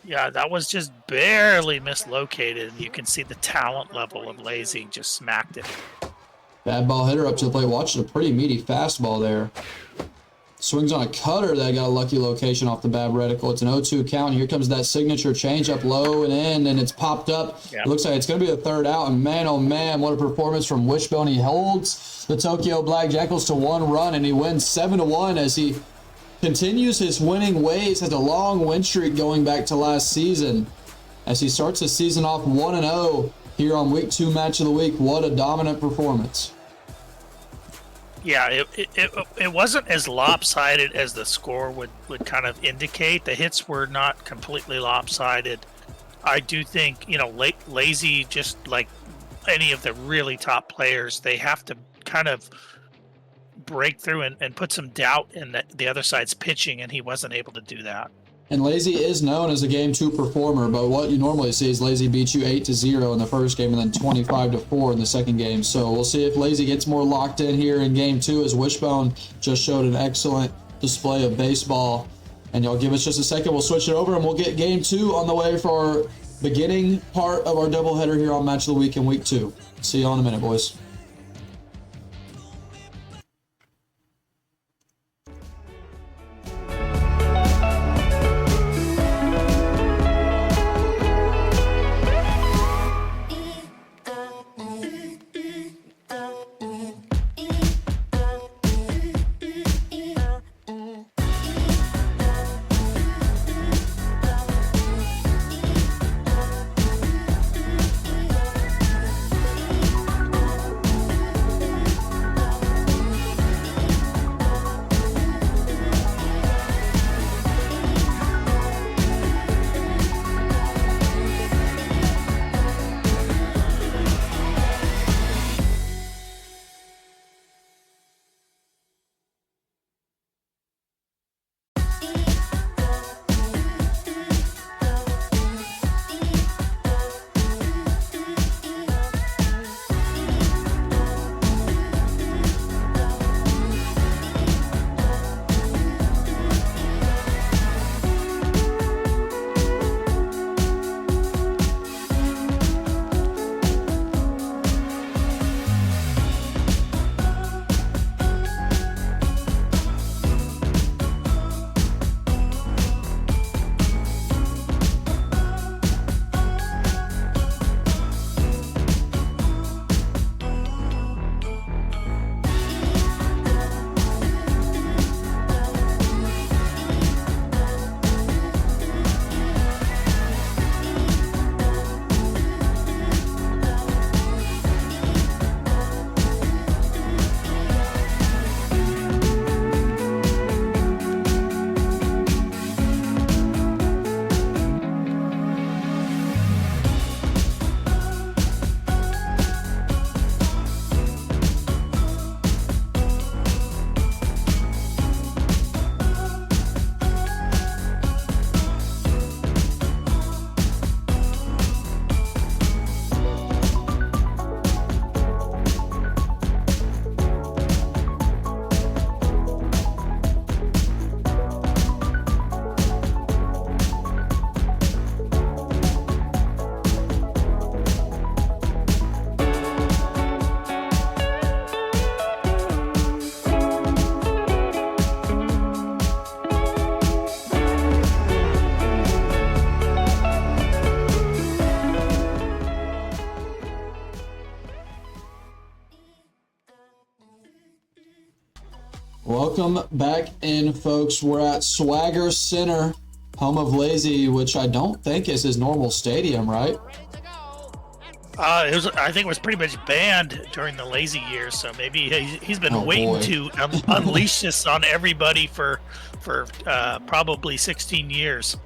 Yeah, that was just barely mislocated. You can see the talent level of Lazy just smacked it. Bad ball hitter up to the plate. Watching a pretty meaty fastball there. Swings on a cutter that got a lucky location off the bad reticle. It's an 0-2 count. Here comes that signature changeup low and in, and it's popped up. Yeah. It looks like it's going to be the third out, and man, oh man, what a performance from Wishbone. He holds the Tokyo Black Jackals to 1 run, and he wins 7-1 as he continues his winning ways. Has a long win streak going back to last season as he starts the season off 1-0 here on week 2 match of the week. What a dominant performance. Yeah, it wasn't as lopsided as the score would kind of indicate. The hits were not completely lopsided. I do think, you know, Lazy, just like any of the really top players, they have to kind of break through and put some doubt in the other side's pitching, and he wasn't able to do that. And Lazy is known as a Game 2 performer, but what you normally see is Lazy beat you 8-0 in the first game and then 25-4 in the second game. So we'll see if Lazy gets more locked in here in Game 2 as Wishbone just showed an excellent display of baseball. And y'all give us just a second. We'll switch it over and we'll get Game 2 on the way for our beginning part of our doubleheader here on Match of the Week in Week 2. See y'all in a minute, boys. Welcome back in, folks. We're at Swagger Center, home of Lazy, which I don't think is his normal stadium, right? I think it was pretty much banned during the Lazy years, so maybe he's been waiting to unleash this on everybody for probably 16 years,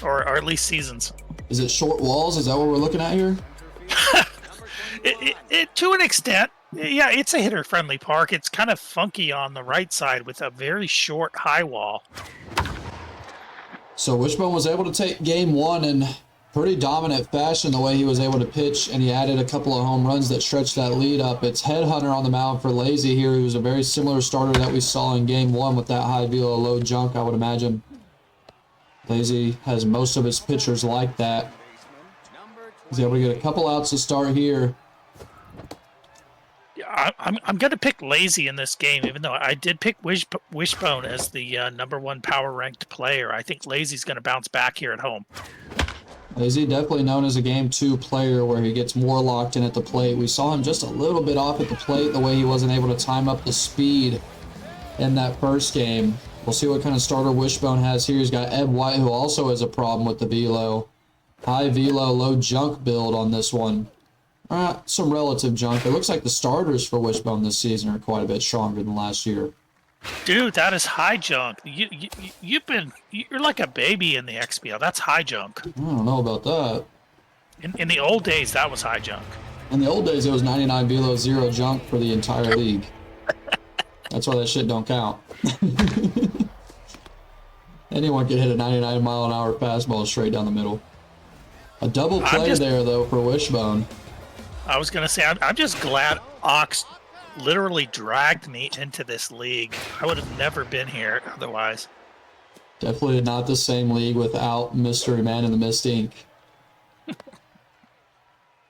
or at least seasons. Is it short walls? Is that what we're looking at here? To an extent, yeah, it's a hitter-friendly park. It's kind of funky on the right side with a very short high wall. So Wishbone was able to take game one in pretty dominant fashion the way he was able to pitch, and he added a couple of home runs that stretched that lead up. It's Headhunter on the mound for Lazy here, who's a very similar starter that we saw in game one with that high velo, low junk, I would imagine. Lazy has most of his pitchers like that. He's able to get a couple outs to start here. I'm going to pick Lazy in this game, even though I did pick Wishbone as the #1 power ranked player. I think Lazy's going to bounce back here at home. Lazy definitely known as a game 2 player where he gets more locked in at the plate. We saw him just a little bit off at the plate the way he wasn't able to time up the speed in that first game. We'll see what kind of starter Wishbone has here. He's got Ed White, who also has a problem with the velo. High velo, low junk build on this one. Some relative junk. It looks like the starters for Wishbone this season are quite a bit stronger than last year. Dude, that is high junk. You're like a baby in the XBL. That's high junk. I don't know about that. In the old days, that was high junk. In the old days, it was 99 velo, 0 junk for the entire league. That's why that shit don't count. Anyone can hit a 99-mile-an-hour fastball straight down the middle. A double play there, though, for Wishbone. I was going to say, I'm just glad Ox literally dragged me into this league. I would have never been here otherwise. Definitely not the same league without Mystery Man in the Mist Inc.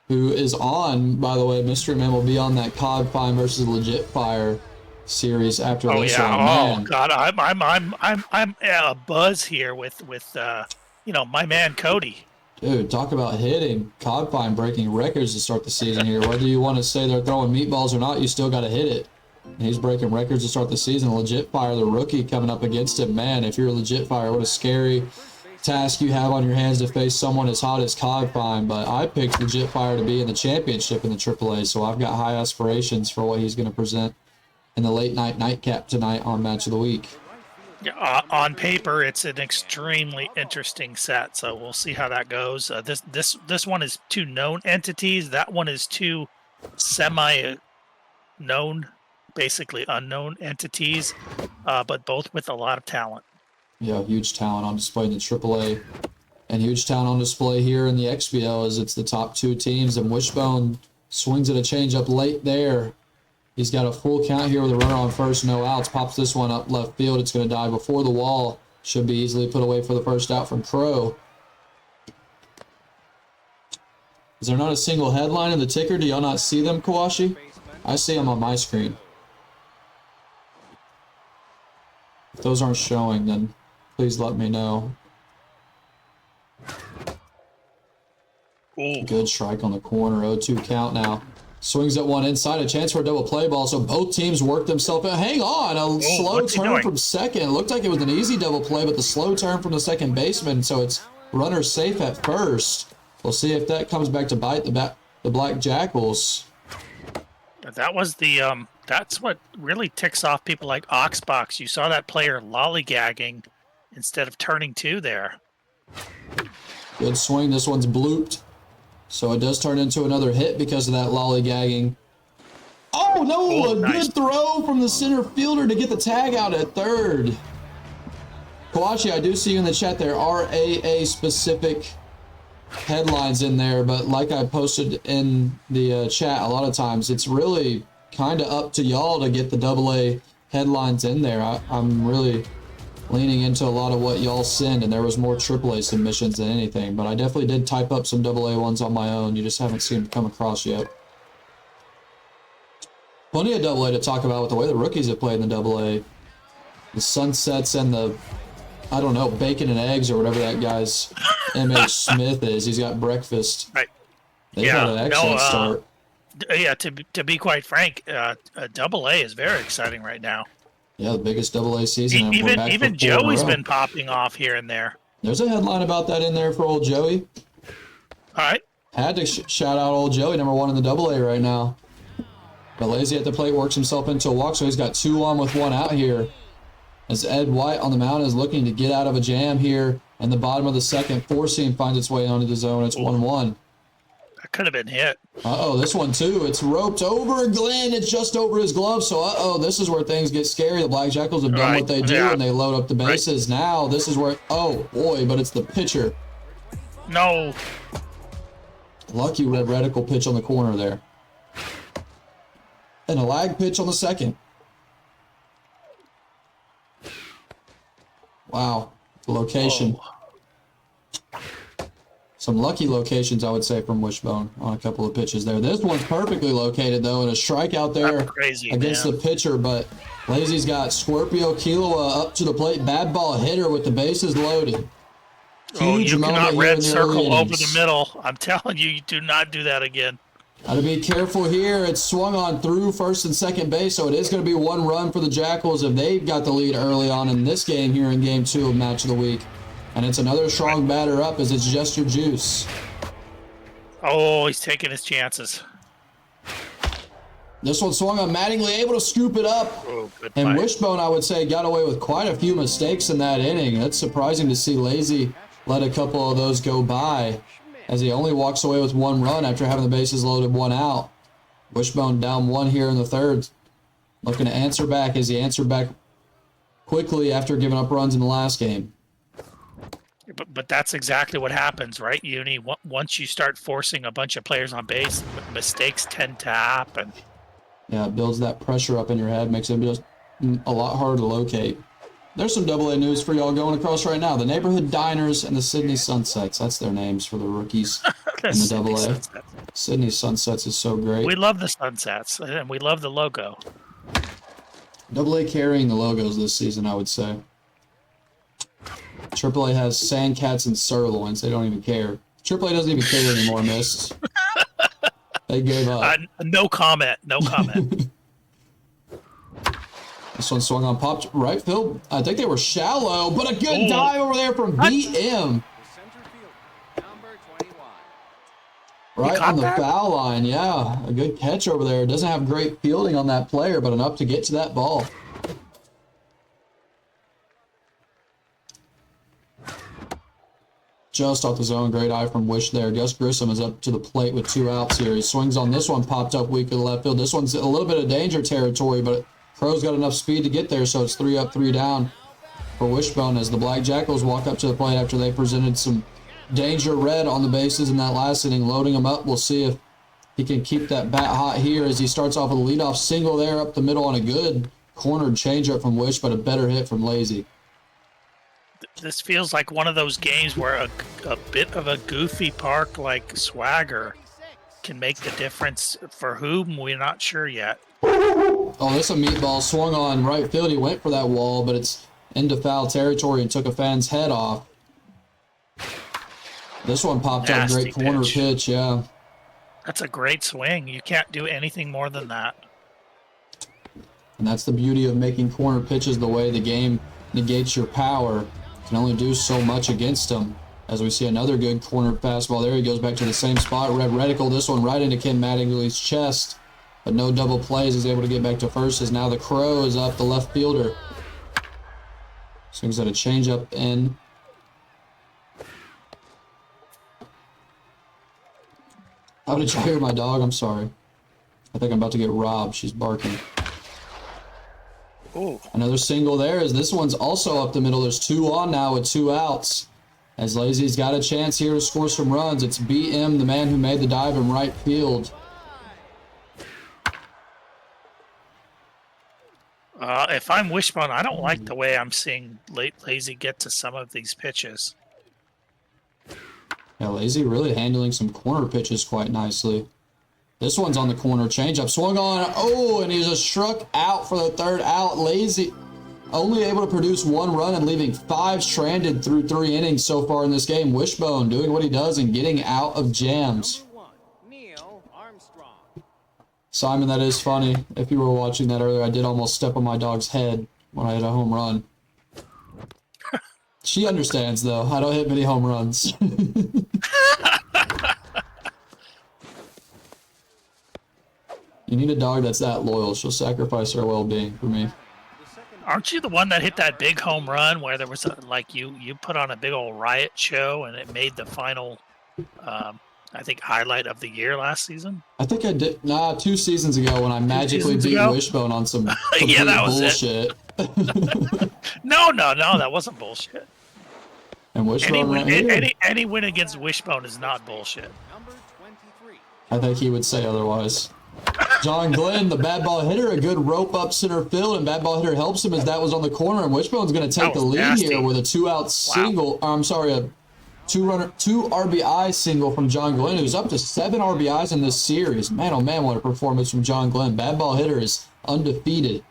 Who is on, by the way, Mystery Man will be on that COD Fine versus Legit Fire series after this one. Man. Oh God, I'm a buzz here with my man Cody. Dude, talk about hitting. COD Fine breaking records to start the season here. Whether you want to say they're throwing meatballs or not, you still got to hit it. And he's breaking records to start the season. Legit Fire, the rookie, coming up against him. Man, if you're a Legit Fire, what a scary task you have on your hands to face someone as hot as COD Fine. But I picked Legit Fire to be in the championship in the AAA, so I've got high aspirations for what he's going to present in the late night nightcap tonight on Match of the Week. Yeah, on paper, it's an extremely interesting set, so we'll see how that goes. This one is 2 known entities. That one is 2 semi-known, basically unknown entities, but both with a lot of talent. Yeah, huge talent on display in the AAA, and huge talent on display here in the XBL as it's the top 2 teams. And Wishbone swings at a changeup late there. He's got a full count here with a runner on first, no outs. Pops this one up left field. It's going to die before the wall. Should be easily put away for the first out from Crow. Is there not a single headline in the ticker? Do y'all not see them, Kawashi? I see them on my screen. If those aren't showing, then please let me know. Ooh. Good strike on the corner. 0-2 count now. Swings at one inside, a chance for a double play ball, so both teams work themselves out. Hang on, a slow turn from second. It looked like it was an easy double play, but the slow turn from the second baseman, so it's runner safe at first. We'll see if that comes back to bite the Black Jackals. That was the that's what really ticks off people like Oxbox. You saw that player lollygagging instead of turning 2 there. Good swing. This one's blooped. So it does turn into another hit because of that lollygagging. Oh, no! Nice. Good throw from the center fielder to get the tag out at third. Kawashi, I do see you in the chat. There are AA-specific headlines in there, but like I posted in the chat a lot of times, it's really kind of up to y'all to get the AA headlines in there. I'm really leaning into a lot of what y'all send, and there was more AAA submissions than anything, but I definitely did type up some AA ones on my own. You just haven't seen them come across yet. Plenty of AA to talk about with the way the rookies have played in the AA. The Sunsets and the, I don't know, bacon and eggs or whatever that guy's MH Smith is. He's got breakfast. Right. They've had an excellent start. Yeah, to be quite frank, AA is very exciting right now. Yeah, the biggest AA season. Even Joey's been popping off here and there. There's a headline about that in there for old Joey. All right. Had to shout out old Joey, #1 in the AA right now. But Lazy at the plate works himself into a walk, so he's got 2 on with 1 out here. as Ed White on the mound is looking to get out of a jam here in the bottom of the second. Four-seam finds its way onto the zone. It's 1-1. That could have been hit. Uh-oh, this one too. It's roped over Glenn. It's just over his glove. So, this is where things get scary. The Black Jackals have done what they do, and they load up the bases. Now, this is where, oh, boy, but it's the pitcher. No. Lucky Red Reticle pitch on the corner there. And a lag pitch on the second. Wow, the location. Whoa. Some lucky locations, I would say, from Wishbone on a couple of pitches there. This one's perfectly located, though, and a strikeout there against the pitcher. But Lazy's got Scorpio Kiloa up to the plate. Bad ball hitter with the bases loaded. Huge you cannot red circle over the middle. I'm telling you, you do not do that again. Got to be careful here. It's swung on through first and second base, so it is going to be 1 run for the Jackals if they've got the lead early on in this game here in Game 2 of Match of the Week. And it's another strong batter up as it's Just Your Juice. Oh, he's taking his chances. This one swung on Mattingly, able to scoop it up. Oh, good and fight. Wishbone, I would say, got away with quite a few mistakes in that inning. It's surprising to see Lazy let a couple of those go by, as he only walks away with 1 run after having the bases loaded, 1 out. Wishbone down 1 here in the third. Looking to answer back as he answered back quickly after giving up runs in the last game. But that's exactly what happens, right, Uni? Once you start forcing a bunch of players on base, mistakes tend to happen. Yeah, it builds that pressure up in your head, makes it just a lot harder to locate. There's some AA news for y'all going across right now. The Neighborhood Diners and the Sydney Sunsets. That's their names for the rookies in the AA. Sunsets. Sydney Sunsets is so great. We love the Sunsets, and we love the logo. AA carrying the logos this season, I would say. AAA has Sandcats and Sirloins. They don't even care. AAA doesn't even care anymore, Mist. They gave up. No comment. No comment. This one swung on popped right field. I think they were shallow, but a good dive over there from BM. Right on the foul line, yeah. A good catch over there. Doesn't have great fielding on that player, but enough to get to that ball. Just off the zone, great eye from Wish there. Gus Grissom is up to the plate with 2 outs here. He swings on this one, popped up weak to the left field. This one's a little bit of danger territory, but Crow's got enough speed to get there, so it's 3 up, 3 down for Wishbone as the Black Jackals walk up to the plate after they presented some danger red on the bases in that last inning, loading them up. We'll see if he can keep that bat hot here as he starts off with a leadoff single there up the middle on a good cornered changeup from Wish, but a better hit from Lazy. This feels like one of those games where a bit of a goofy park like swagger can make the difference for whom we're not sure yet. Oh, this is a meatball swung on right field. He went for that wall, but it's into foul territory and took a fan's head off. This one popped up, great corner pitch, yeah. That's a great swing. You can't do anything more than that. And that's the beauty of making corner pitches the way the game negates your power. Can only do so much against him. As we see another good corner fastball there, he goes back to the same spot. Red Reticle, this one right into Ken Mattingly's chest, but no double plays. He's able to get back to first as now the Crow is up, the left fielder. Swings at a changeup in. How did you hear my dog? I'm sorry. I think I'm about to get robbed. She's barking. Ooh. Another single there as this one's also up the middle. There's 2 on now with 2 outs. As Lazy's got a chance here to score some runs. It's BM, the man who made the dive in right field. If I'm Wishbone, I don't like the way I'm seeing Lazy get to some of these pitches. Yeah, Lazy really handling some corner pitches quite nicely. This one's on the corner changeup. Swung on. Oh, and he's just struck out for the 3rd out. Lazy only able to produce 1 run and leaving 5 stranded through 3 innings so far in this game. Wishbone doing what he does and getting out of jams. Simon, that is funny. If you were watching that earlier, I did almost step on my dog's head when I hit a home run. She understands, though. I don't hit many home runs. You need a dog that's that loyal. She'll sacrifice her well-being for me. Aren't you the one that hit that big home run where there was you put on a big old riot show and it made the final, I think, highlight of the year last season? I think I did. Nah, 2 seasons ago when I magically beat Wishbone on some complete Yeah, that was bullshit. No, that wasn't bullshit. And Wishbone Any win against Wishbone is not bullshit. I think he would say otherwise. John Glenn, the bad ball hitter, a good rope up center field, and bad ball hitter helps him as that was on the corner, and Wishbone's going to take the lead here with a 2-out single. I'm sorry, a 2 RBI single from John Glenn, who's up to 7 RBIs in this series. Man, oh man, what a performance from John Glenn. Bad ball hitter is undefeated.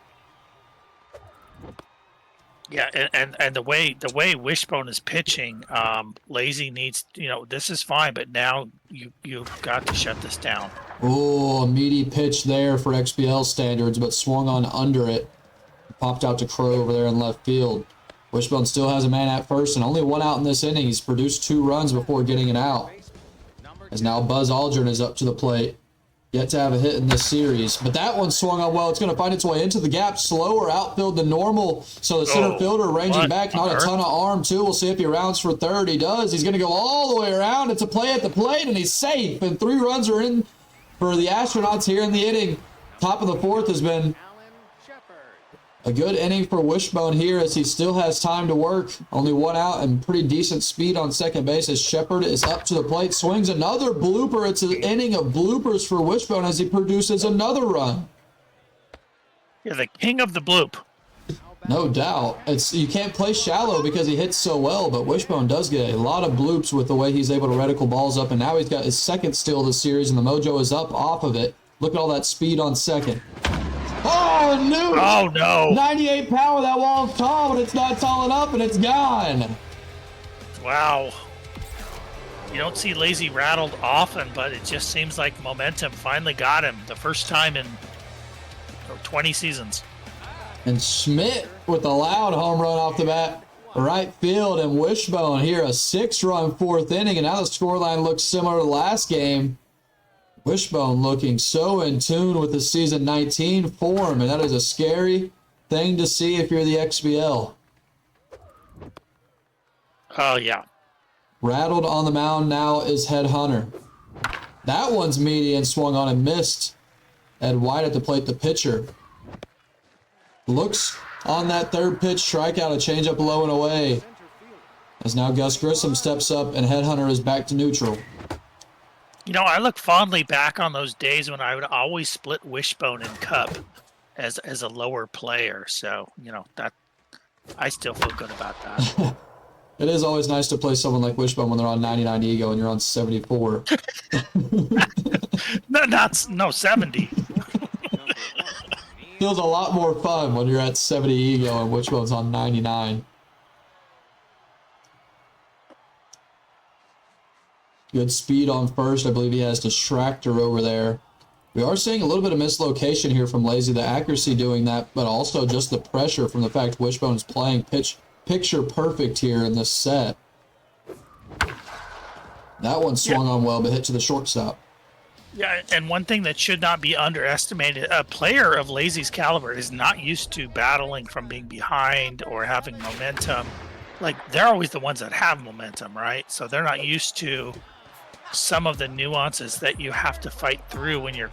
Yeah, and the way Wishbone is pitching, Lazy needs, this is fine, but now you've got to shut this down. Oh, a meaty pitch there for XBL standards, but swung on under it. Popped out to Crow over there in left field. Wishbone still has a man at first and only 1 out in this inning. He's produced 2 runs before getting it out. As now Buzz Aldrin is up to the plate. Yet to have a hit in this series. But that one swung on well. It's going to find its way into the gap. Slower outfield than normal. So the center fielder ranging back. Not a ton of arm, too. We'll see if he rounds for third. He does. He's going to go all the way around. It's a play at the plate, and he's safe. And 3 runs are in for the Astronauts here in the inning. Top of the 4th has been a good inning for Wishbone here as he still has time to work. Only 1 out and pretty decent speed on second base as Shepard is up to the plate. Swings another blooper. It's an inning of bloopers for Wishbone as he produces another run. You're the king of the bloop. No doubt. You can't play shallow because he hits so well, but Wishbone does get a lot of bloops with the way he's able to reticle balls up, and now he's got his 2nd steal of the series, and the mojo is up off of it. Look at all that speed on second. Oh, no! Oh, no. 98 power, that wall's tall, but it's not tall enough, and it's gone. Wow. You don't see Lazy rattled often, but it just seems like momentum finally got him the first time in 20 seasons. And Schmidt with a loud home run off the bat. Right field, and Wishbone here, a 6-run 4th inning, and now the scoreline looks similar to last game. Wishbone looking so in tune with the season 19 form, and that is a scary thing to see if you're the XBL. Oh, yeah. Rattled on the mound now is Headhunter. That one's meaty and swung on and missed. Ed White at the plate, the pitcher. Looks on that 3rd pitch, strikeout, a changeup low and away. As now Gus Grissom steps up and Headhunter is back to neutral. I look fondly back on those days when I would always split Wishbone and Cup as a lower player. So, that I still feel good about that. It is always nice to play someone like Wishbone when they're on 99 ego and you're on 74. No, 70. Feels a lot more fun when you're at 70 ego and Wishbone's on 99. Good speed on first. I believe he has Distractor over there. We are seeing a little bit of mislocation here from Lazy. The accuracy doing that, but also just the pressure from the fact Wishbone is playing picture perfect here in this set. That one swung on well, but hit to the shortstop. Yeah, and one thing that should not be underestimated, a player of Lazy's caliber is not used to battling from being behind or having momentum. Like, they're always the ones that have momentum, right? So they're not used to some of the nuances that you have to fight through when you're,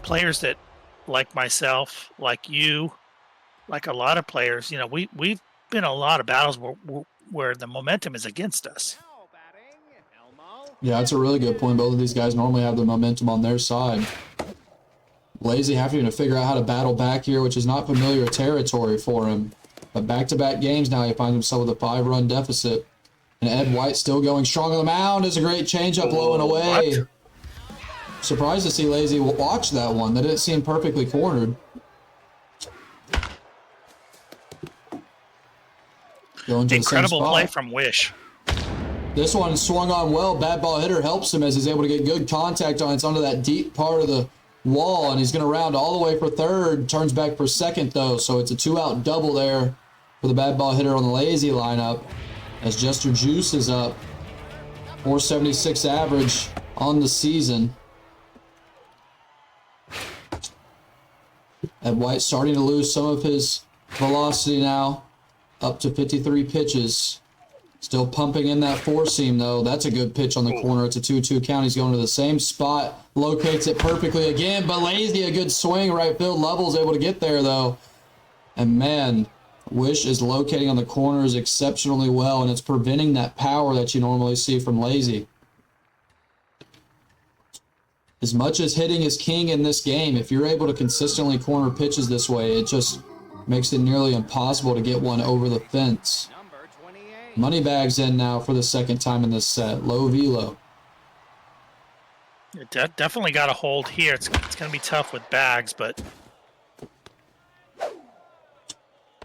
players that, like myself, like you, like a lot of players, we've been in a lot of battles where the momentum is against us. Yeah, that's a really good point. Both of these guys normally have the momentum on their side. Lazy having to figure out how to battle back here, which is not familiar territory for him. But back-to-back games now, he finds himself with a 5-run deficit. And Ed White still going strong on the mound. Is a great changeup low and away. What? Surprised to see Lazy watch that one. That didn't seem perfectly cornered. Going to incredible play from Wish. This one swung on well. Bad ball hitter helps him as he's able to get good contact on it. It's under that deep part of the wall, and he's going to round all the way for third. Turns back for second, though, so it's a 2-out double there for the bad ball hitter on the Lazy lineup as Jester Juice is up. 476 average on the season. Ed White starting to lose some of his Velocity now up to 53 pitches. Still pumping in that four seam, though. That's a good pitch on the corner. It's a 2-2 count. He's going to the same spot. Locates it perfectly again. But Lazy, a good swing. Right field level's able to get there, though. And, man, Wish is locating on the corners exceptionally well, and it's preventing that power that you normally see from Lazy. As much as hitting is king in this game, if you're able to consistently corner pitches this way, it just makes it nearly impossible to get one over the fence. Moneybags in now for the second time in this set. Low velo. It definitely got a hold here. It's going to be tough with Bags, but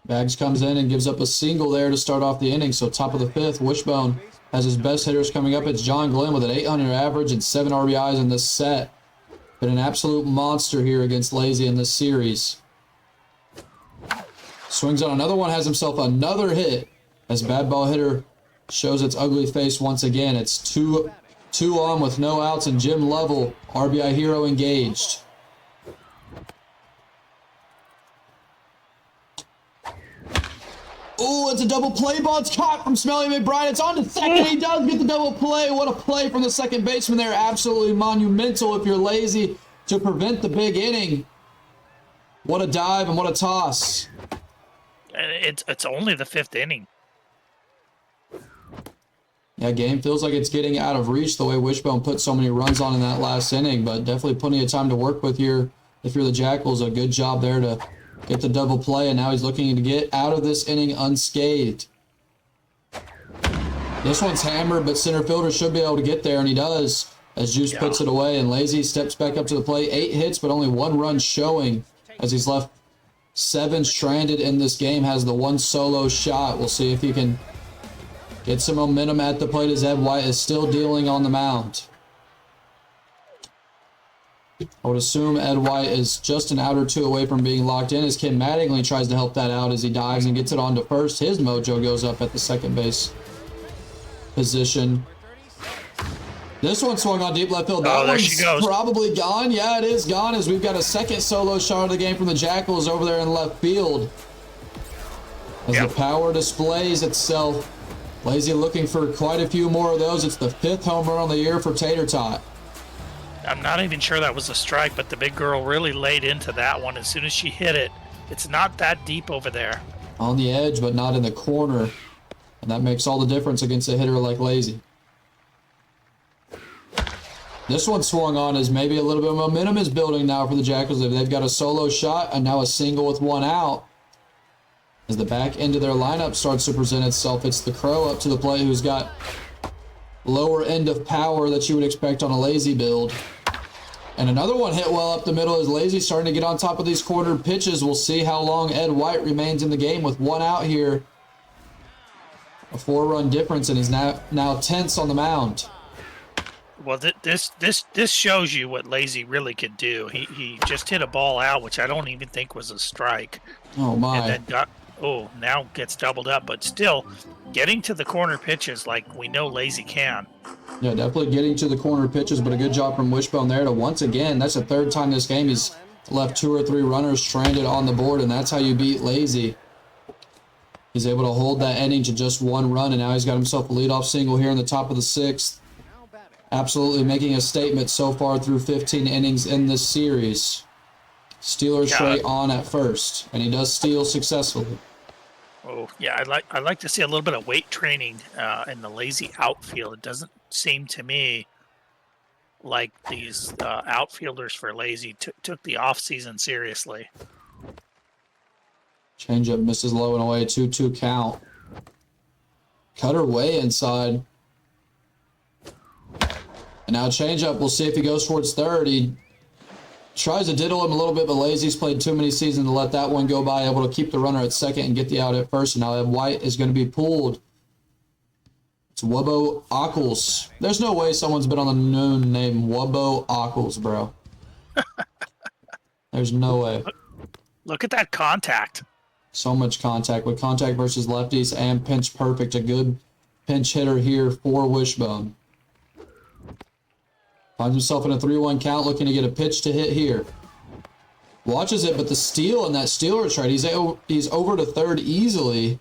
Bags comes in and gives up a single there to start off the inning. So top of the fifth, Wishbone has his best hitters coming up. It's John Glenn with an 800 average and 7 RBIs in this set. Been an absolute monster here against Lazy in this series. Swings on another one, has himself another hit as bad ball hitter shows its ugly face once again. It's two on with no outs and Jim Lovell, RBI hero, engaged. Oh, it's a double play ball. It's caught from Smelly McBride. It's on to second. He does get the double play. What a play from the second baseman there. Absolutely monumental if you're Lazy to prevent the big inning. What a dive and what a toss. It's only the 5th inning. Yeah, game feels like it's getting out of reach the way Wishbone put so many runs on in that last inning, but definitely plenty of time to work with here. If you're the Jackals, a good job there to get the double play, and now he's looking to get out of this inning unscathed. This one's hammered, but center fielder should be able to get there, and he does, as Juice puts it away, and Lazy steps back up to the plate. 8 hits, but only 1 run showing, as he's left 7 stranded in this game, has the 1 solo shot. We'll see if he can get some momentum at the plate as Ed White is still dealing on the mound. I would assume Ed White is just an out or 2 away from being locked in as Kim Mattingly tries to help that out as he dives and gets it on to first. His mojo goes up at the second base position. This one swung on deep left field. That one's probably gone. Yeah, it is gone as we've got a second solo shot of the game from the Jackals over there in left field. As the power displays itself. Lazy looking for quite a few more of those. It's the 5th home run on the year for Tater Tot. I'm not even sure that was a strike, but the big girl really laid into that one as soon as she hit it. It's not that deep over there. On the edge, but not in the corner. And that makes all the difference against a hitter like Lazy. This one swung on as maybe a little bit of momentum is building now for the Jackals. They've got a solo shot and now a single with 1 out. As the back end of their lineup starts to present itself, it's the Crow up to the plate who's got lower end of power that you would expect on a Lazy build. And another one hit well up the middle as Lazy starting to get on top of these cornered pitches. We'll see how long Ed White remains in the game with 1 out here. A 4-run difference, and he's now tense on the mound. Well, this shows you what Lazy really could do. He just hit a ball out, which I don't even think was a strike. Oh my! And then now gets doubled up, but still getting to the corner pitches like we know Lazy can. Yeah, definitely getting to the corner pitches, but a good job from Wishbone there to once again. That's the 3rd time this game he's left 2 or 3 runners stranded on the board, and that's how you beat Lazy. He's able to hold that inning to just 1 run, and now he's got himself a leadoff single here in the top of the 6th. Absolutely making a statement so far through 15 innings in this series. Steelers straight on at first, and he does steal successfully. Oh yeah, I'd like to see a little bit of weight training in the Lazy outfield. It doesn't seem to me like these outfielders for Lazy took the off season seriously. Changeup misses low and away, 2-2 count. Cutter way inside. And now changeup, we'll see if he goes towards third. He tries to diddle him a little bit, but Lazy's played too many seasons to let that one go by, able to keep the runner at second and get the out at first. And now Ed White is going to be pulled. It's Wubbo Ockles. There's no way someone's been on the noon named Wubbo Ockles, bro. There's no way. Look at that contact. So much contact with contact versus lefties and pinch perfect. A good pinch hitter here for Wishbone. Finds himself in a 3-1 count, looking to get a pitch to hit here. Watches it, but the steal in that stealer trade, he's over to third easily.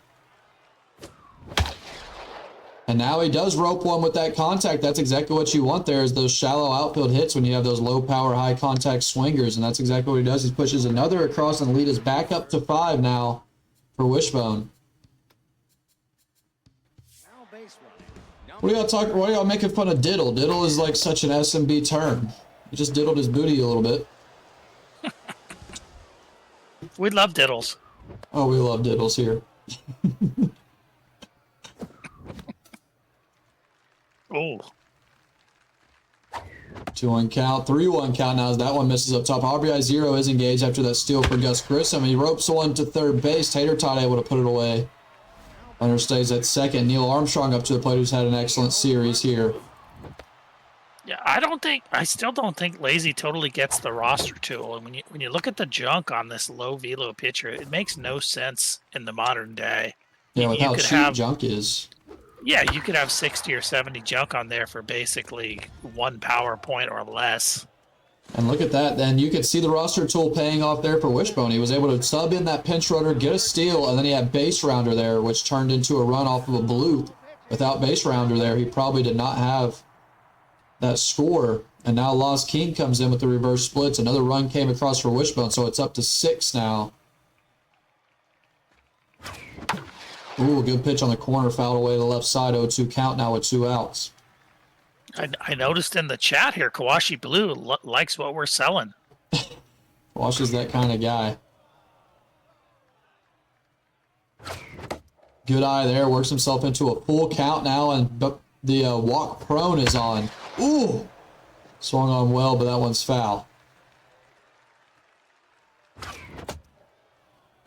And now he does rope one with that contact. That's exactly what you want there, is those shallow outfield hits when you have those low power, high contact swingers. And that's exactly what he does. He pushes another across, and the lead is back up to 5 now for Wishbone. What are y'all making fun of diddle? Diddle is like such an SMB term. He just diddled his booty a little bit. We love diddles. Oh, we love diddles here. Oh. 2-1 count, 3-1 count now as that one misses up top. RBI 0 is engaged after that steal for Gus Grissom. He ropes one to third base. Tater Tot able to put it away. Runner stays at second. Neil Armstrong up to the plate, who's had an excellent series here. Yeah, I still don't think Lazy totally gets the roster tool. And when you look at the junk on this low velo pitcher, it makes no sense in the modern day. Yeah, with how cheap junk is. Yeah, you could have 60 or 70 junk on there for basically 1 power point or less. And look at that. Then you could see the roster tool paying off there for Wishbone. He was able to sub in that pinch runner, get a steal, and then he had base rounder there, which turned into a run off of a bloop. Without base rounder there, he probably did not have that score. And now Lost King comes in with the reverse splits. Another run came across for Wishbone, so it's up to 6 now. Ooh, good pitch on the corner, fouled away to the left side. 0-2 count now with 2 outs. I noticed in the chat here, Kawashi Blue likes what we're selling. Wash is that kind of guy. Good eye there, works himself into a full count now, and the walk prone is on. Ooh! Swung on well, but that one's foul.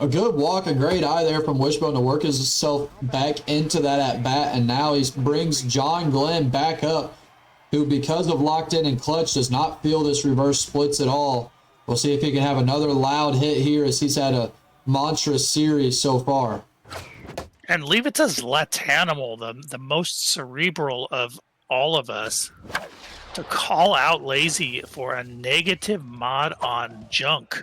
A good walk, a great eye there from Wishbone to work himself back into that at-bat, and now he brings John Glenn back up, who, because of locked in and clutch, does not feel this reverse splits at all. We'll see if he can have another loud hit here, as he's had a monstrous series so far. And leave it to Zlatanimal, the most cerebral of all of us, to call out Lazy for a negative mod on junk,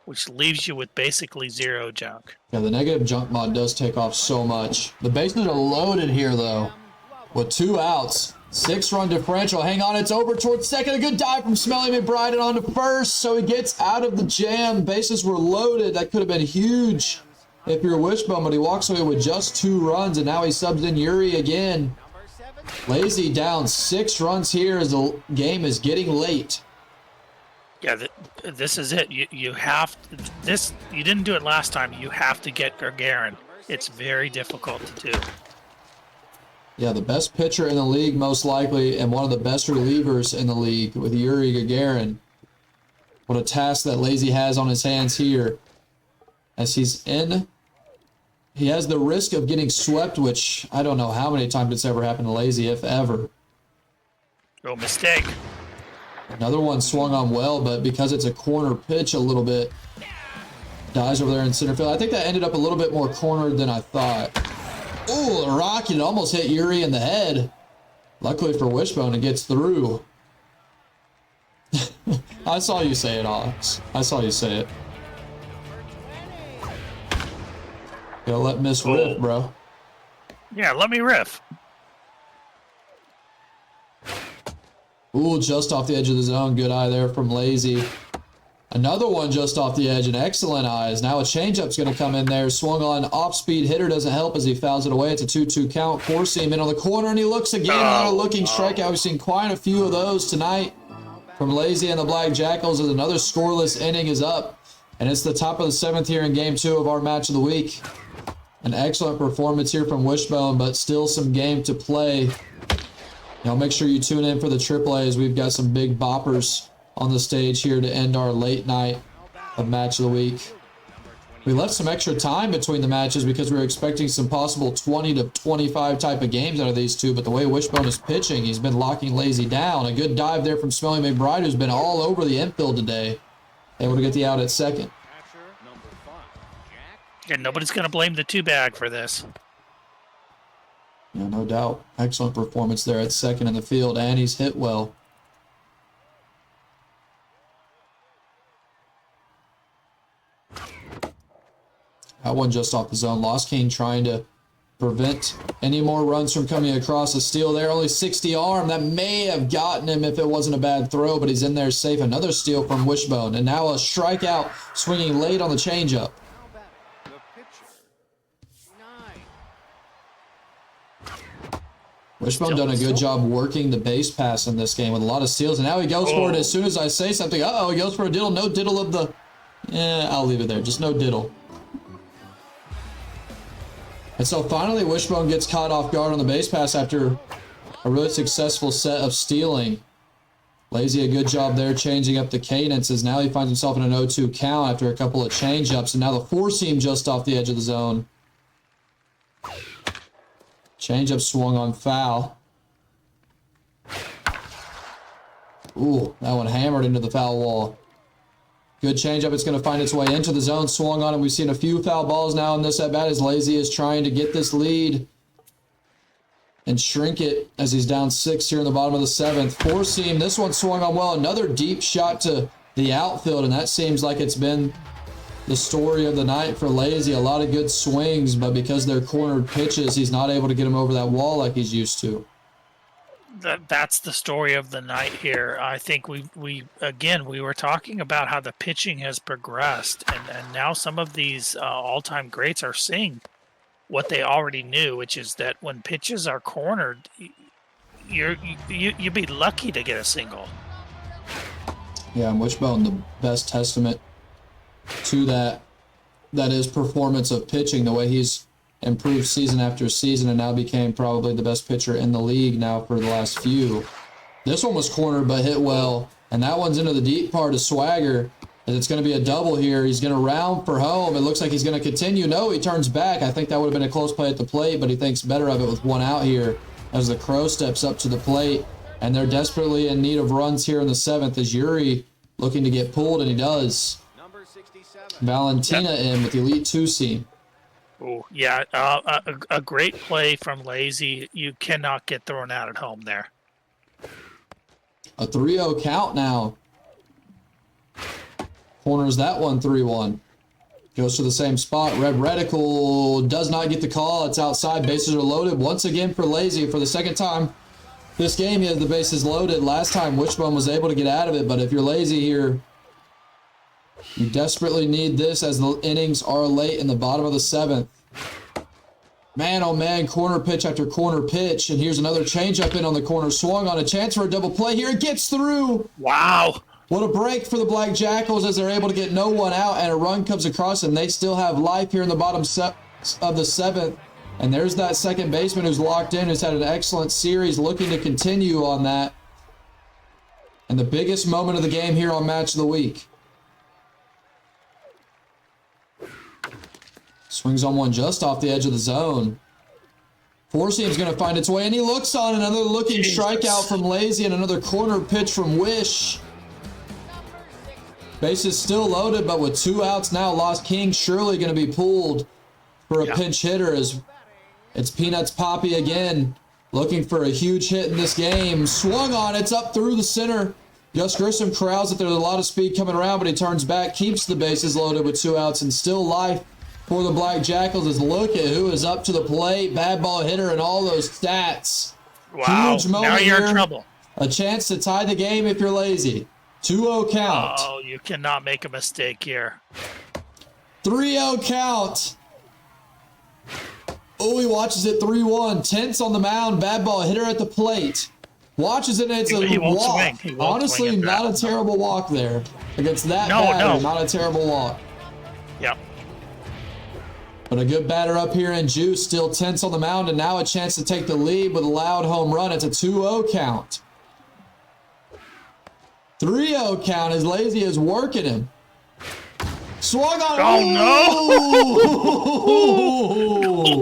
which leaves you with basically 0 junk. Yeah, the negative junk mod does take off so much. The bases are loaded here, though, with 2 outs. 6-run differential. Hang on, it's over towards second. A good dive from Smelly McBride and on to first, so he gets out of the jam. Bases were loaded. That could have been huge if you're Wishbone, but he walks away with just 2 runs, and now he subs in Yuri again. Lazy down 6 runs here as the game is getting late. Yeah, this is it. You have this. You didn't do it last time. You have to get Gagarin. It's very difficult to do. Yeah, the best pitcher in the league, most likely, and one of the best relievers in the league with Yuri Gagarin. What a task that Lazy has on his hands here. As he's in, he has the risk of getting swept, which I don't know how many times it's ever happened to Lazy, if ever. No mistake. Another one swung on well, but because it's a corner pitch a little bit, dies over there in center field. I think that ended up a little bit more cornered than I thought. Ooh, a rocket almost hit Yuri in the head. Luckily for Wishbone, it gets through. I saw you say it, Alex. I saw you say it. Gotta let Miss riff, bro. Yeah, let me riff. Ooh, just off the edge of the zone. Good eye there from Lazy. Another one just off the edge, and excellent eyes. Now a changeup's going to come in there. Swung on off-speed hitter, doesn't help as he fouls it away. It's a 2-2 count. Forcing him in on the corner, and he looks again. Another looking strikeout. We've seen quite a few of those tonight from Lazy and the Black Jackals, as another scoreless inning is up. And it's the top of the 7th here in Game 2 of our match of the week. An excellent performance here from Wishbone, but still some game to play. Now make sure you tune in for the AAAs. We've got some big boppers on the stage here to end our late night of match of the week. We left some extra time between the matches because we were expecting some possible 20 to 25 type of games out of these two, but the way Wishbone is pitching, he's been locking Lazy down. A good dive there from Smelly McBride, who's been all over the infield today. Able to get the out at second. And nobody's going to blame the 2-bag for this. Yeah, no doubt. Excellent performance there at second in the field, and he's hit well. That one just off the zone. Lost King trying to prevent any more runs from coming across the steal there. Only 60 arm. That may have gotten him if it wasn't a bad throw, but he's in there safe. Another steal from Wishbone. And now a strikeout swinging late on the changeup. Wishbone done a good job working the base pass in this game with a lot of steals. And now he goes for it as soon as I say something. Uh-oh, he goes for a diddle. No diddle of the... Yeah, I'll leave it there. Just no diddle. And so finally Wishbone gets caught off guard on the base pass after a really successful set of stealing. Lazy a good job there changing up the cadences. Now he finds himself in an 0-2 count after a couple of change-ups. And now the four-seam just off the edge of the zone. Changeup swung on foul. Ooh, that one hammered into the foul wall. Good changeup. It's going to find its way into the zone. Swung on it. We've seen a few foul balls now in this at-bat as Lazy is trying to get this lead and shrink it as he's down 6 here in the bottom of the 7th. Four-seam. This one swung on well. Another deep shot to the outfield, and that seems like it's been the story of the night for Lazy. A lot of good swings, but because they're cornered pitches, he's not able to get him over that wall like he's used to. That's the story of the night here. I think we were talking about how the pitching has progressed, and now some of these all-time greats are seeing what they already knew, which is that when pitches are cornered, you'd be lucky to get a single. Yeah, and Wishbone, the best testament to that is performance of pitching, the way he's improved season after season and now became probably the best pitcher in the league now for the last few. This one was cornered but hit well, and that one's into the deep part of Swagger, and it's going to be a double here. He's going to round for home. It looks like he's going to continue. No, he turns back. I think that would have been a close play at the plate, but he thinks better of it with one out here as the Crow steps up to the plate, and they're desperately in need of runs here in the 7th as Yuri looking to get pulled, and he does. Valentina in with the elite 2-seam. Oh, yeah, a great play from Lazy. You cannot get thrown out at home there. A 3-0 count now. Corners that one 3-1. Goes to the same spot. Red Reticle does not get the call. It's outside. Bases are loaded once again for Lazy. For the second time this game, he has the bases loaded. Last time Wishbone was able to get out of it, but if you're Lazy here, you desperately need this as the innings are late in the bottom of the 7th. Man, oh man, corner pitch after corner pitch. And here's another changeup in on the corner. Swung on a chance for a double play here. It gets through. Wow. What a break for the Black Jackals as they're able to get no one out and a run comes across, and they still have life here in the bottom of the 7th. And there's that second baseman who's locked in, who's had an excellent series, looking to continue on that. And the biggest moment of the game here on Match of the Week. Swings on one just off the edge of the zone. Four-seam's going to find its way, and he looks on another looking strikeout from Lazy and another corner pitch from Wish. Bases still loaded, but with 2 outs now, Lost King surely going to be pulled for a pinch hitter as it's Peanuts Poppy again, looking for a huge hit in this game. Swung on, it's up through the center. Gus Grissom corrals it. There's a lot of speed coming around, but he turns back, keeps the bases loaded with 2 outs, and still life for the Black Jackals. As look at who is up to the plate, bad ball hitter, and all those stats. Wow, huge moment now you're here. in trouble. A chance to tie the game if you're Lazy. 2-0 count. Oh, you cannot make a mistake here. 3-0 count. Oh, he watches it 3-1. Tense on the mound, bad ball hitter at the plate. Watches it, and it's a walk. Honestly, not a terrible walk there. Against that batter, not a terrible walk. Yep. But a good batter up here in Juice, still tense on the mound, and now a chance to take the lead with a loud home run. It's a 2-0 count. 3-0 count as Lazy is working him. Swung on. Oh,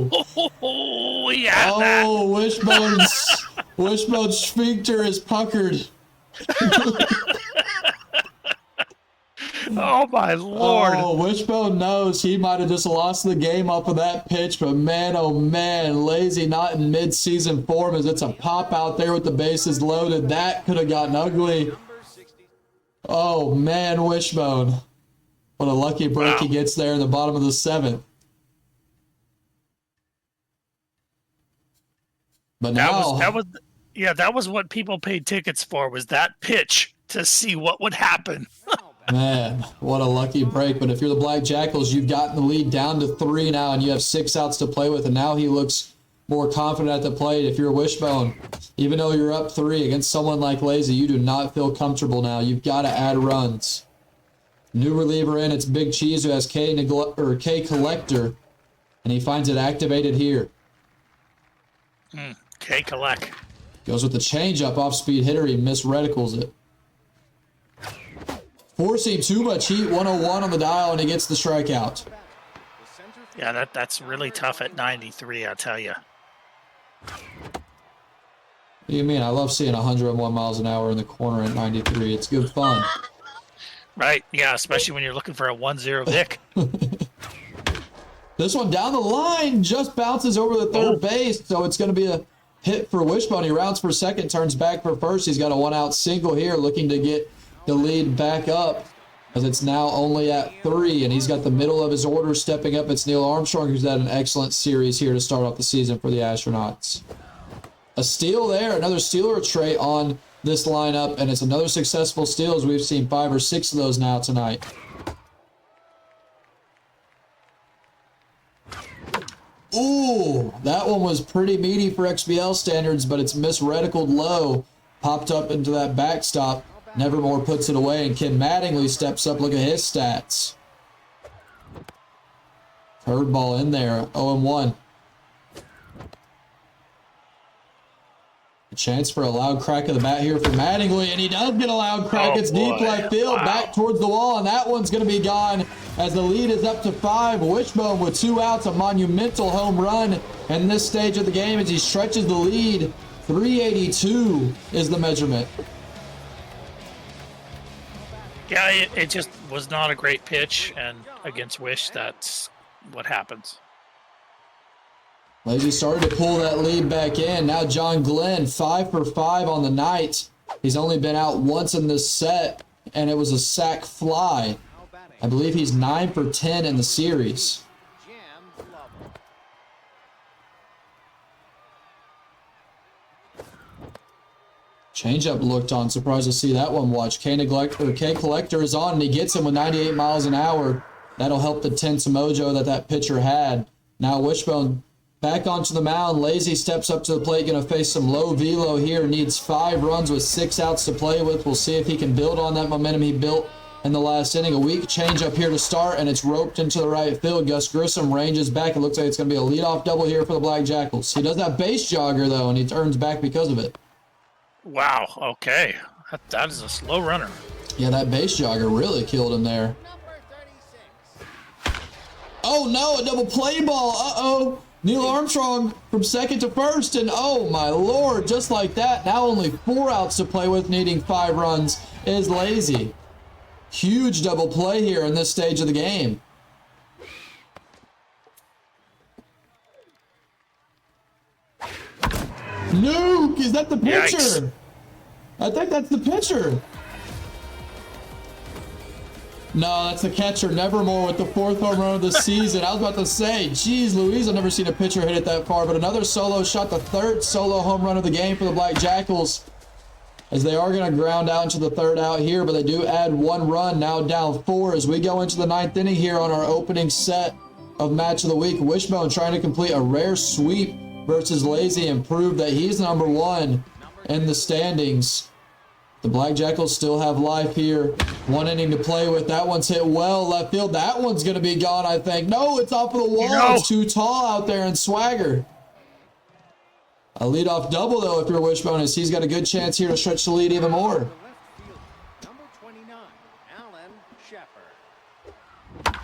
no! Oh, yeah. Oh, Wishbone's sphincter is puckered. Oh, my Lord. Oh, Wishbone knows he might have just lost the game off of that pitch, but man, oh man, Lazy not in mid-season form as it's a pop out there with the bases loaded. That could have gotten ugly. Oh man, Wishbone. What a lucky break he gets there in the bottom of the 7th. But now that was what people paid tickets for, was that pitch to see what would happen. man, what a lucky break. But if you're the Black Jackals, you've gotten the lead down to 3 now, and you have 6 outs to play with, and now he looks more confident at the plate. If you're Wishbone, even though you're up 3 against someone like Lazy, you do not feel comfortable now. You've got to add runs. New reliever in, it's Big Cheese, who has K Collector, and he finds it activated here. K Collect. Goes with the changeup, off-speed hitter. He misreticles it. Forcing too much heat, 101 on the dial, and he gets the strikeout. Yeah, that's really tough at 93, I'll tell you. What do you mean? I love seeing 101 miles an hour in the corner at 93. It's good fun. Right, yeah, especially when you're looking for a 1-0 Vic. This one down the line just bounces over the third base, so it's going to be a hit for Wishbone. He rounds for second, turns back for first. He's got a 1-out single here, looking to get the lead back up, as it's now only at 3, and he's got the middle of his order stepping up. It's Neil Armstrong, who's had an excellent series here to start off the season for the Astronauts. A steal there, another stealer trait on this lineup, and it's another successful steal, as we've seen 5 or 6 of those now tonight. Ooh, that one was pretty meaty for XBL standards, but it's misreticled low. Popped up into that backstop. Nevermore puts it away, and Ken Mattingly steps up. Look at his stats. Curveball in there, 0-1. A chance for a loud crack of the bat here for Mattingly, and he does get a loud crack. It's deep left field, back towards the wall, and that one's going to be gone as the lead is up to 5. Wishbone with 2 outs, a monumental home run in this stage of the game as he stretches the lead. 382 is the measurement. Yeah, it just was not a great pitch, and against Wish, that's what happens. Lazy started to pull that lead back in. Now John Glenn, 5 for 5 on the night. He's only been out once in this set, and it was a sac fly. I believe he's 9 for 10 in the series. Changeup looked on. Surprised to see that one watch. K Collector is on, and he gets him with 98 miles an hour. That'll help the tense mojo that pitcher had. Now Wishbone back onto the mound. Lazy steps up to the plate. Going to face some low velo here. Needs 5 runs with 6 outs to play with. We'll see if he can build on that momentum he built in the last inning. A weak changeup here to start, and it's roped into the right field. Gus Grissom ranges back. It looks like it's going to be a leadoff double here for the Black Jackals. He does have base jogger, though, and he turns back because of it. Wow, okay. That is a slow runner. Yeah, that base jogger really killed him there. Oh, no, a double play ball. Uh-oh. Neil Armstrong from second to first, and oh, my Lord, just like that. Now only 4 outs to play with, needing 5 runs is Lazy. Huge double play here in this stage of the game. Nuke, is that the pitcher? Yikes. I think that's the pitcher. No, that's the catcher, Nevermore, with the 4th home run of the season. I was about to say, geez Louise, I've never seen a pitcher hit it that far, but another solo shot, the 3rd solo home run of the game for the Black Jackals, as they are going to ground out into the 3rd out here, but they do add 1 run, now down 4 as we go into the 9th inning here on our opening set of Match of the Week. Wishbone trying to complete a rare sweep versus Lazy and prove that he's number 1 in the standings. The Black Jackals still have life here. 1 inning to play with. That one's hit well left field. That one's going to be gone, I think. No, it's off of the wall. No. It's too tall out there in Swagger. A leadoff double, though, if you're Wishbone, as he's got a good chance here to stretch the lead even more. Number 29, Alan Sheffer.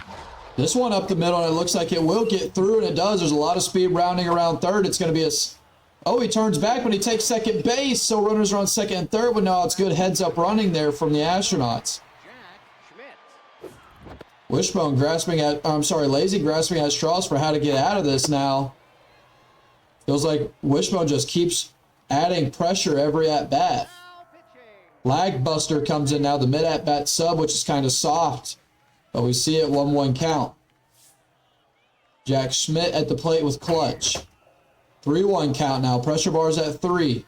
This one up the middle, and it looks like it will get through, and it does. There's a lot of speed rounding around third. It's going to be a... Oh, he turns back, but he takes second base, so runners are on second and third, but no, it's good heads-up running there from the Astronauts. Wishbone grasping at... Lazy grasping at straws for how to get out of this now. Feels like Wishbone just keeps adding pressure every at-bat. Lag Buster comes in now, the mid-at-bat sub, which is kind of soft. But we see it 1-1 count. Jack Schmidt at the plate with clutch. 3-1 count now. Pressure bar's at 3.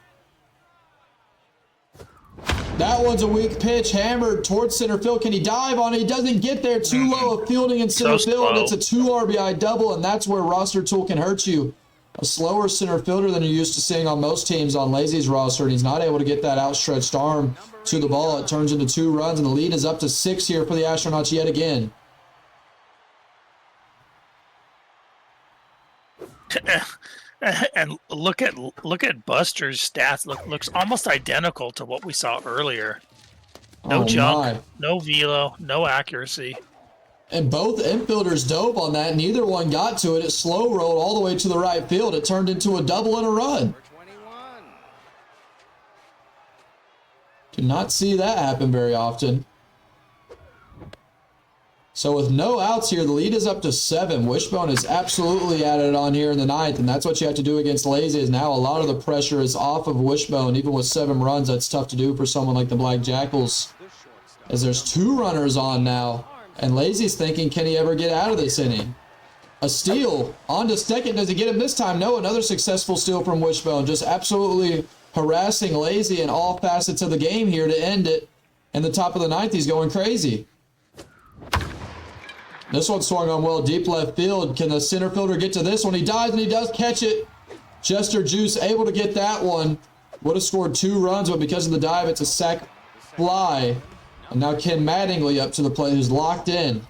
That one's a weak pitch, hammered towards center field. Can he dive on it? He doesn't get there. Too low of fielding in center field. It's a 2 RBI double, and that's where roster tool can hurt you. A slower center fielder than you're used to seeing on most teams on Lazy's roster, and he's not able to get that outstretched arm to the ball. It turns into 2 runs, and the lead is up to 6 here for the Astronauts yet again. And look at Buster's stats. Looks almost identical to what we saw earlier. No jump, no velo, no accuracy. And both infielders dove on that. Neither one got to it. It slow rolled all the way to the right field. It turned into a double and a run. Do not see that happen very often. So with no outs here, the lead is up to 7. Wishbone is absolutely at it on here in the 9th, and that's what you have to do against Lazy, is now a lot of the pressure is off of Wishbone. Even with 7 runs, that's tough to do for someone like the Black Jackals, as there's 2 runners on now, and Lazy's thinking, can he ever get out of this inning? A steal on to second. Does he get him this time? No, another successful steal from Wishbone, just absolutely harassing Lazy in all facets of the game here to end it. In the top of the 9th, he's going crazy. This one swung on well, deep left field. Can the center fielder get to this one? He dives and he does catch it. Jester Juice able to get that one. Would have scored 2 runs, but because of the dive, it's a sac fly. And now Ken Mattingly up to the plate, who's locked in.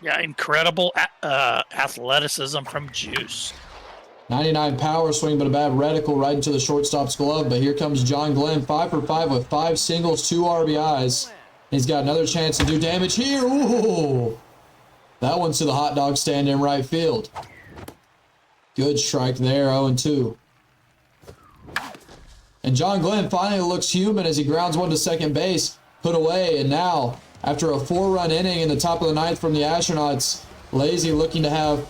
Yeah, incredible athleticism from Juice. 99 power swing, but a bad reticle right into the shortstop's glove. But here comes John Glenn, 5 for 5 with 5 singles, 2 RBIs. He's got another chance to do damage here. Ooh. That one's to the hot dog stand in right field. Good strike there, 0-2. And John Glenn finally looks human as he grounds one to second base, put away. And now, after a 4-run inning in the top of the 9th from the Astronauts, Lazy looking to have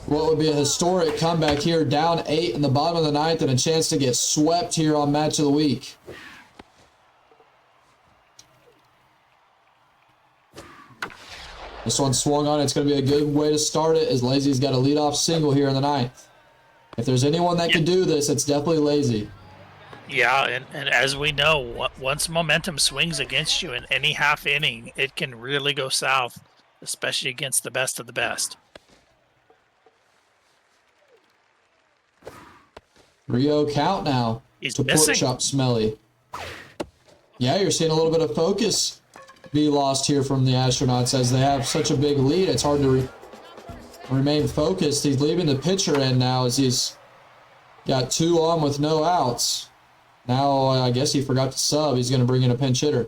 what would be a historic comeback here, down 8 in the bottom of the 9th, and a chance to get swept here on Match of the Week. This one swung on. It's going to be a good way to start it, as Lazy's got a leadoff single here in the 9th. If there's anyone that can do this, it's definitely Lazy. Yeah, and as we know, once momentum swings against you in any half inning, it can really go south, especially against the best of the best. 3-0 count now. He's to missing. Pork Chop Smelly. Yeah, you're seeing a little bit of focus be lost here from the Astronauts as they have such a big lead. It's hard to remain focused. He's leaving the pitcher in now as he's got 2 on with no outs. Now I guess he forgot to sub. He's going to bring in a pinch hitter.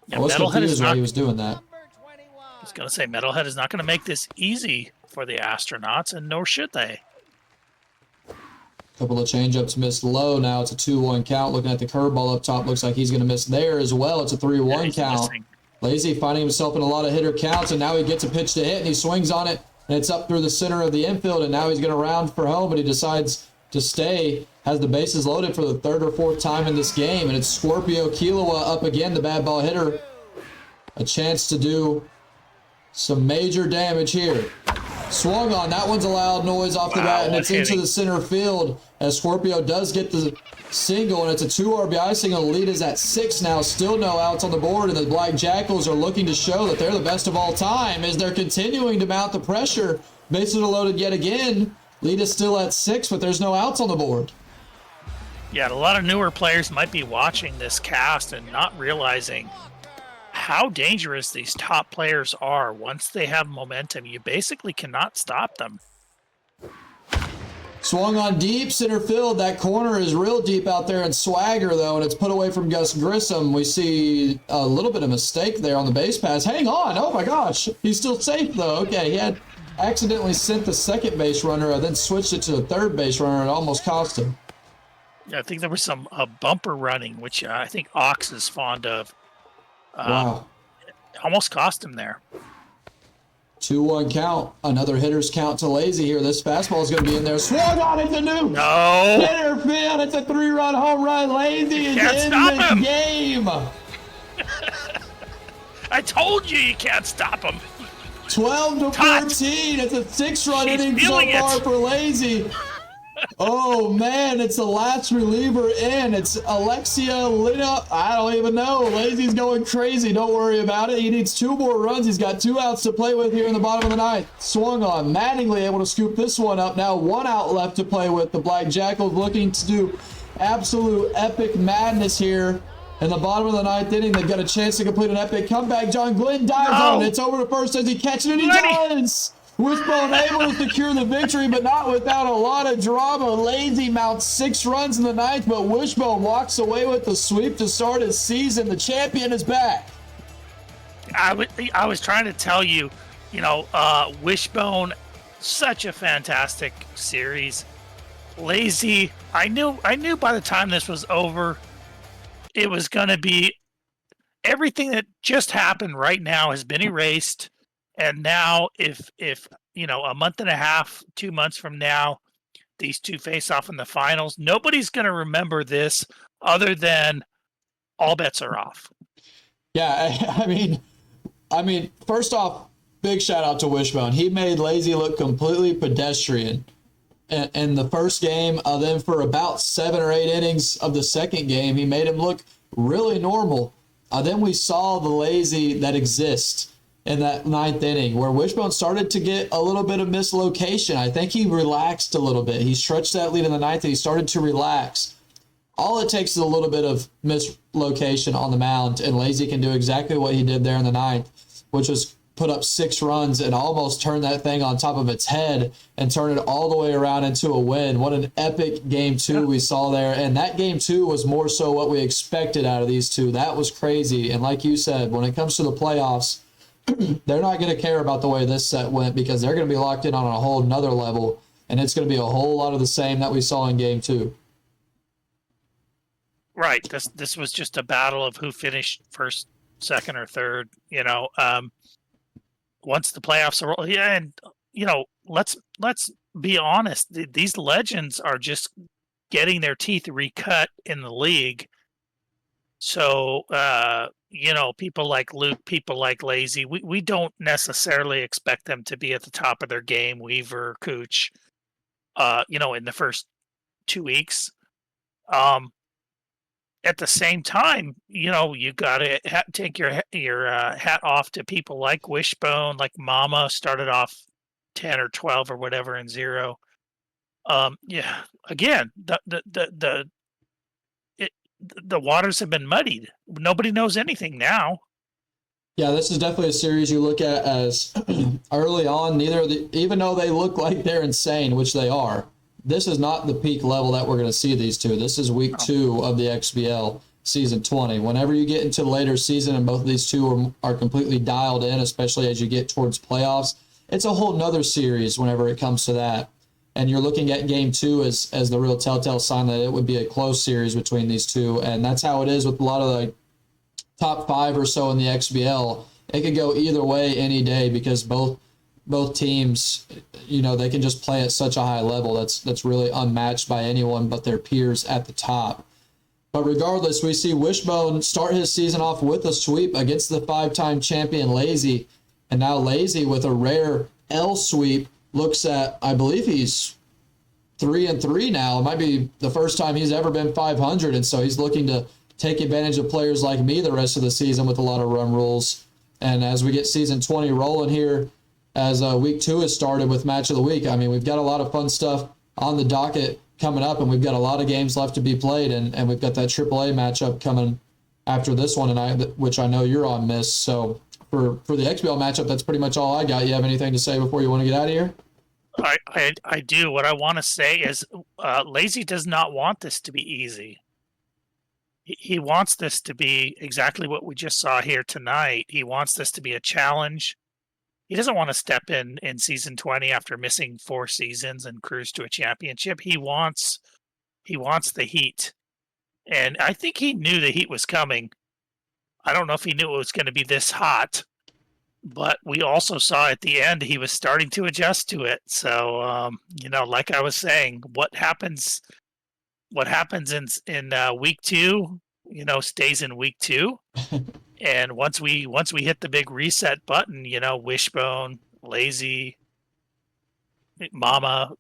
Yeah, I was Metalhead confused is why not, he was doing that. I was going to say, Metalhead is not going to make this easy for the Astronauts, and nor should they. Couple of changeups missed low. Now it's a 2-1 count. Looking at the curveball up top, looks like he's going to miss there as well. It's a 3-1 count. Missing. Lazy finding himself in a lot of hitter counts, and now he gets a pitch to hit, and he swings on it, and it's up through the center of the infield, and now he's going to round for home, but he decides to stay. Has the bases loaded for the 3rd or 4th time in this game, and it's Scorpio Kilawa up again, the bad ball hitter. A chance to do some major damage here. Swung on. That one's a loud noise off the bat, and it's into the center field as Scorpio does get the single, and it's a 2 RBI single. The lead is at 6 now. Still no outs on the board, and the Black Jackals are looking to show that they're the best of all time as they're continuing to mount the pressure. Bases are loaded yet again. Lead is still at 6, but there's no outs on the board. Yeah, a lot of newer players might be watching this cast and not realizing how dangerous these top players are. Once they have momentum, you basically cannot stop them. Swung on deep center field. That corner is real deep out there in Swagger, though, and it's put away from Gus Grissom. We see a little bit of mistake there on the base pass. Hang on. Oh, my gosh. He's still safe, though. Okay, he had accidentally sent the second base runner and then switched it to the third base runner. It almost cost him. Yeah, I think there was some bumper running, which I think Ox is fond of. Wow. Almost cost him there. 2-1 count. Another hitter's count to Lazy here. This fastball is going to be in there. Swung on it to New. No. Center field. It's a 3-run home run. Lazy is in this game. I told you can't stop him. 12 to 14. It's a 6-run inning so far for Lazy. Oh man, it's the last reliever in. It's Alexia Lina. I don't even know. Lazy's going crazy. Don't worry about it. He needs 2 more runs. He's got 2 outs to play with here in the bottom of the ninth. Swung on. Mattingly able to scoop this one up. Now 1 out left to play with. The Black Jackals looking to do absolute epic madness here in the bottom of the ninth inning. They've got a chance to complete an epic comeback. John Glenn dives on it. It's over to first. Does he catch it? And he does! Wishbone able to secure the victory, but not without a lot of drama. Lazy mounts 6 runs in the ninth, but Wishbone walks away with the sweep to start his season. The champion is back. I was trying to tell you, Wishbone, such a fantastic series. Lazy, I knew by the time this was over, it was going to be everything that just happened right now has been erased. And now if a month and a half, 2 months from now, these two face off in the finals, nobody's going to remember this other than all bets are off. Yeah, I mean, first off, big shout out to Wishbone. He made Lazy look completely pedestrian in the first game. Then for about 7 or 8 innings of the second game, he made him look really normal. Then we saw the Lazy that exists in that 9th inning, where Wishbone started to get a little bit of mislocation. I think he relaxed a little bit. He stretched that lead in the 9th, and he started to relax. All it takes is a little bit of mislocation on the mound, and Lazy can do exactly what he did there in the 9th, which was put up 6 runs and almost turn that thing on top of its head and turn it all the way around into a win. What an epic game 2 we saw there. And that game 2 was more so what we expected out of these two. That was crazy. And like you said, when it comes to the playoffs, they're not going to care about the way this set went, because they're going to be locked in on a whole nother level, and it's going to be a whole lot of the same that we saw in game 2. Right. This was just a battle of who finished first, second, or third. Once the playoffs are, and let's be honest. These legends are just getting their teeth recut in the league. So, people like Luke, people like Lazy, we don't necessarily expect them to be at the top of their game, Weaver, Cooch, in the first 2 weeks. At the same time, you got to take your hat off to people like Wishbone, like Mama started off 10 or 12 or whatever in 0. Again, the waters have been muddied. Nobody knows anything now. Yeah, this is definitely a series you look at as early on. Even though they look like they're insane, which they are, this is not the peak level that we're going to see these two. This is week 2 of the XBL season 20. Whenever you get into the later season and both of these two are completely dialed in, especially as you get towards playoffs, it's a whole nother series whenever it comes to that. And you're looking at game 2 as the real telltale sign that it would be a close series between these two. And that's how it is with a lot of the top 5 or so in the XBL. It could go either way any day, because both teams, they can just play at such a high level that's really unmatched by anyone but their peers at the top. But regardless, we see Wishbone start his season off with a sweep against the 5-time champion Lazy. And now Lazy, with a rare L sweep, looks at, I believe he's 3-3 now. It might be the first time he's ever been 500, and so he's looking to take advantage of players like me the rest of the season with a lot of run rules. And as we get season 20 rolling here, as week 2 has started with match of the week, we've got a lot of fun stuff on the docket coming up, and we've got a lot of games left to be played, and we've got that AAA matchup coming after this one, which I know you're on, Miss. So for the XBL matchup, that's pretty much all I got. You have anything to say before you want to get out of here? I do. What I want to say is Lazy does not want this to be easy. He wants this to be exactly what we just saw here tonight. He wants this to be a challenge. He doesn't want to step in season 20 after missing 4 seasons and cruise to a championship. He wants the heat. And I think he knew the heat was coming. I don't know if he knew it was going to be this hot, but we also saw at the end he was starting to adjust to it. So, like I was saying, what happens in week 2, stays in week 2. And once we hit the big reset button, Wishbone, Lazy, Mama,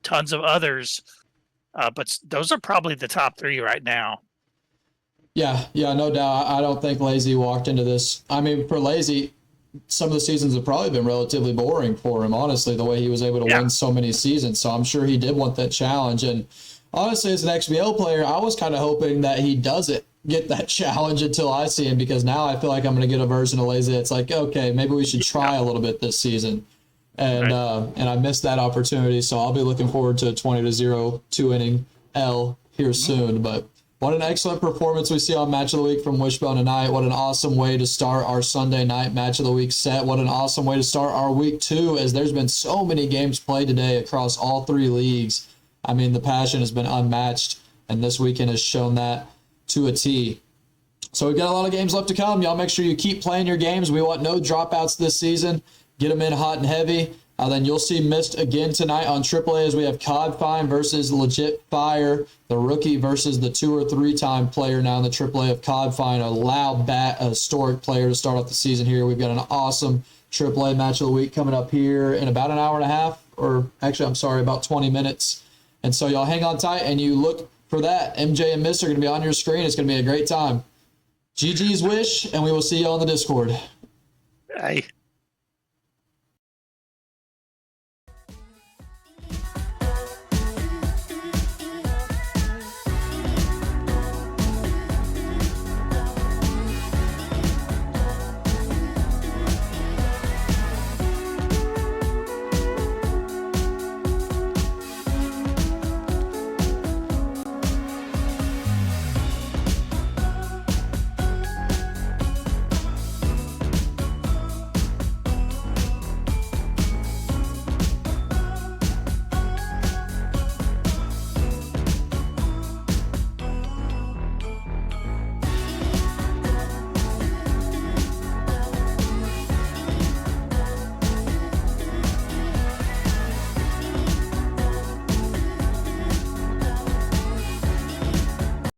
tons of others. But those are probably the top 3 right now. Yeah, no doubt. I don't think Lazy walked into this. I mean, for Lazy, some of the seasons have probably been relatively boring for him, honestly, the way he was able to win so many seasons. So I'm sure he did want that challenge. And honestly, as an XBL player, I was kind of hoping that he doesn't get that challenge until I see him, because now I feel like I'm going to get a version of Lazy. It's like, okay, maybe we should try a little bit this season. And I missed that opportunity, so I'll be looking forward to a 20-0 2-inning L here soon. But what an excellent performance we see on Match of the Week from Wishbone tonight. What an awesome way to start our Sunday night Match of the Week set. What an awesome way to start our Week 2, as there's been so many games played today across all 3 leagues. I mean, the passion has been unmatched, and this weekend has shown that to a T. So we've got a lot of games left to come. Y'all make sure you keep playing your games. We want no dropouts this season. Get them in hot and heavy. Then you'll see Mist again tonight on AAA, as we have Codfine versus Legit Fire, the rookie versus the 2 or 3-time player now in the AAA of Codfine, a loud bat, a historic player to start off the season here. We've got an awesome AAA Match of the Week coming up here in about an hour and a half, or actually, I'm sorry, about 20 minutes. And so y'all hang on tight and you look for that. MJ and Mist are going to be on your screen. It's going to be a great time. GG's Wish, and we will see you on the Discord. Hey.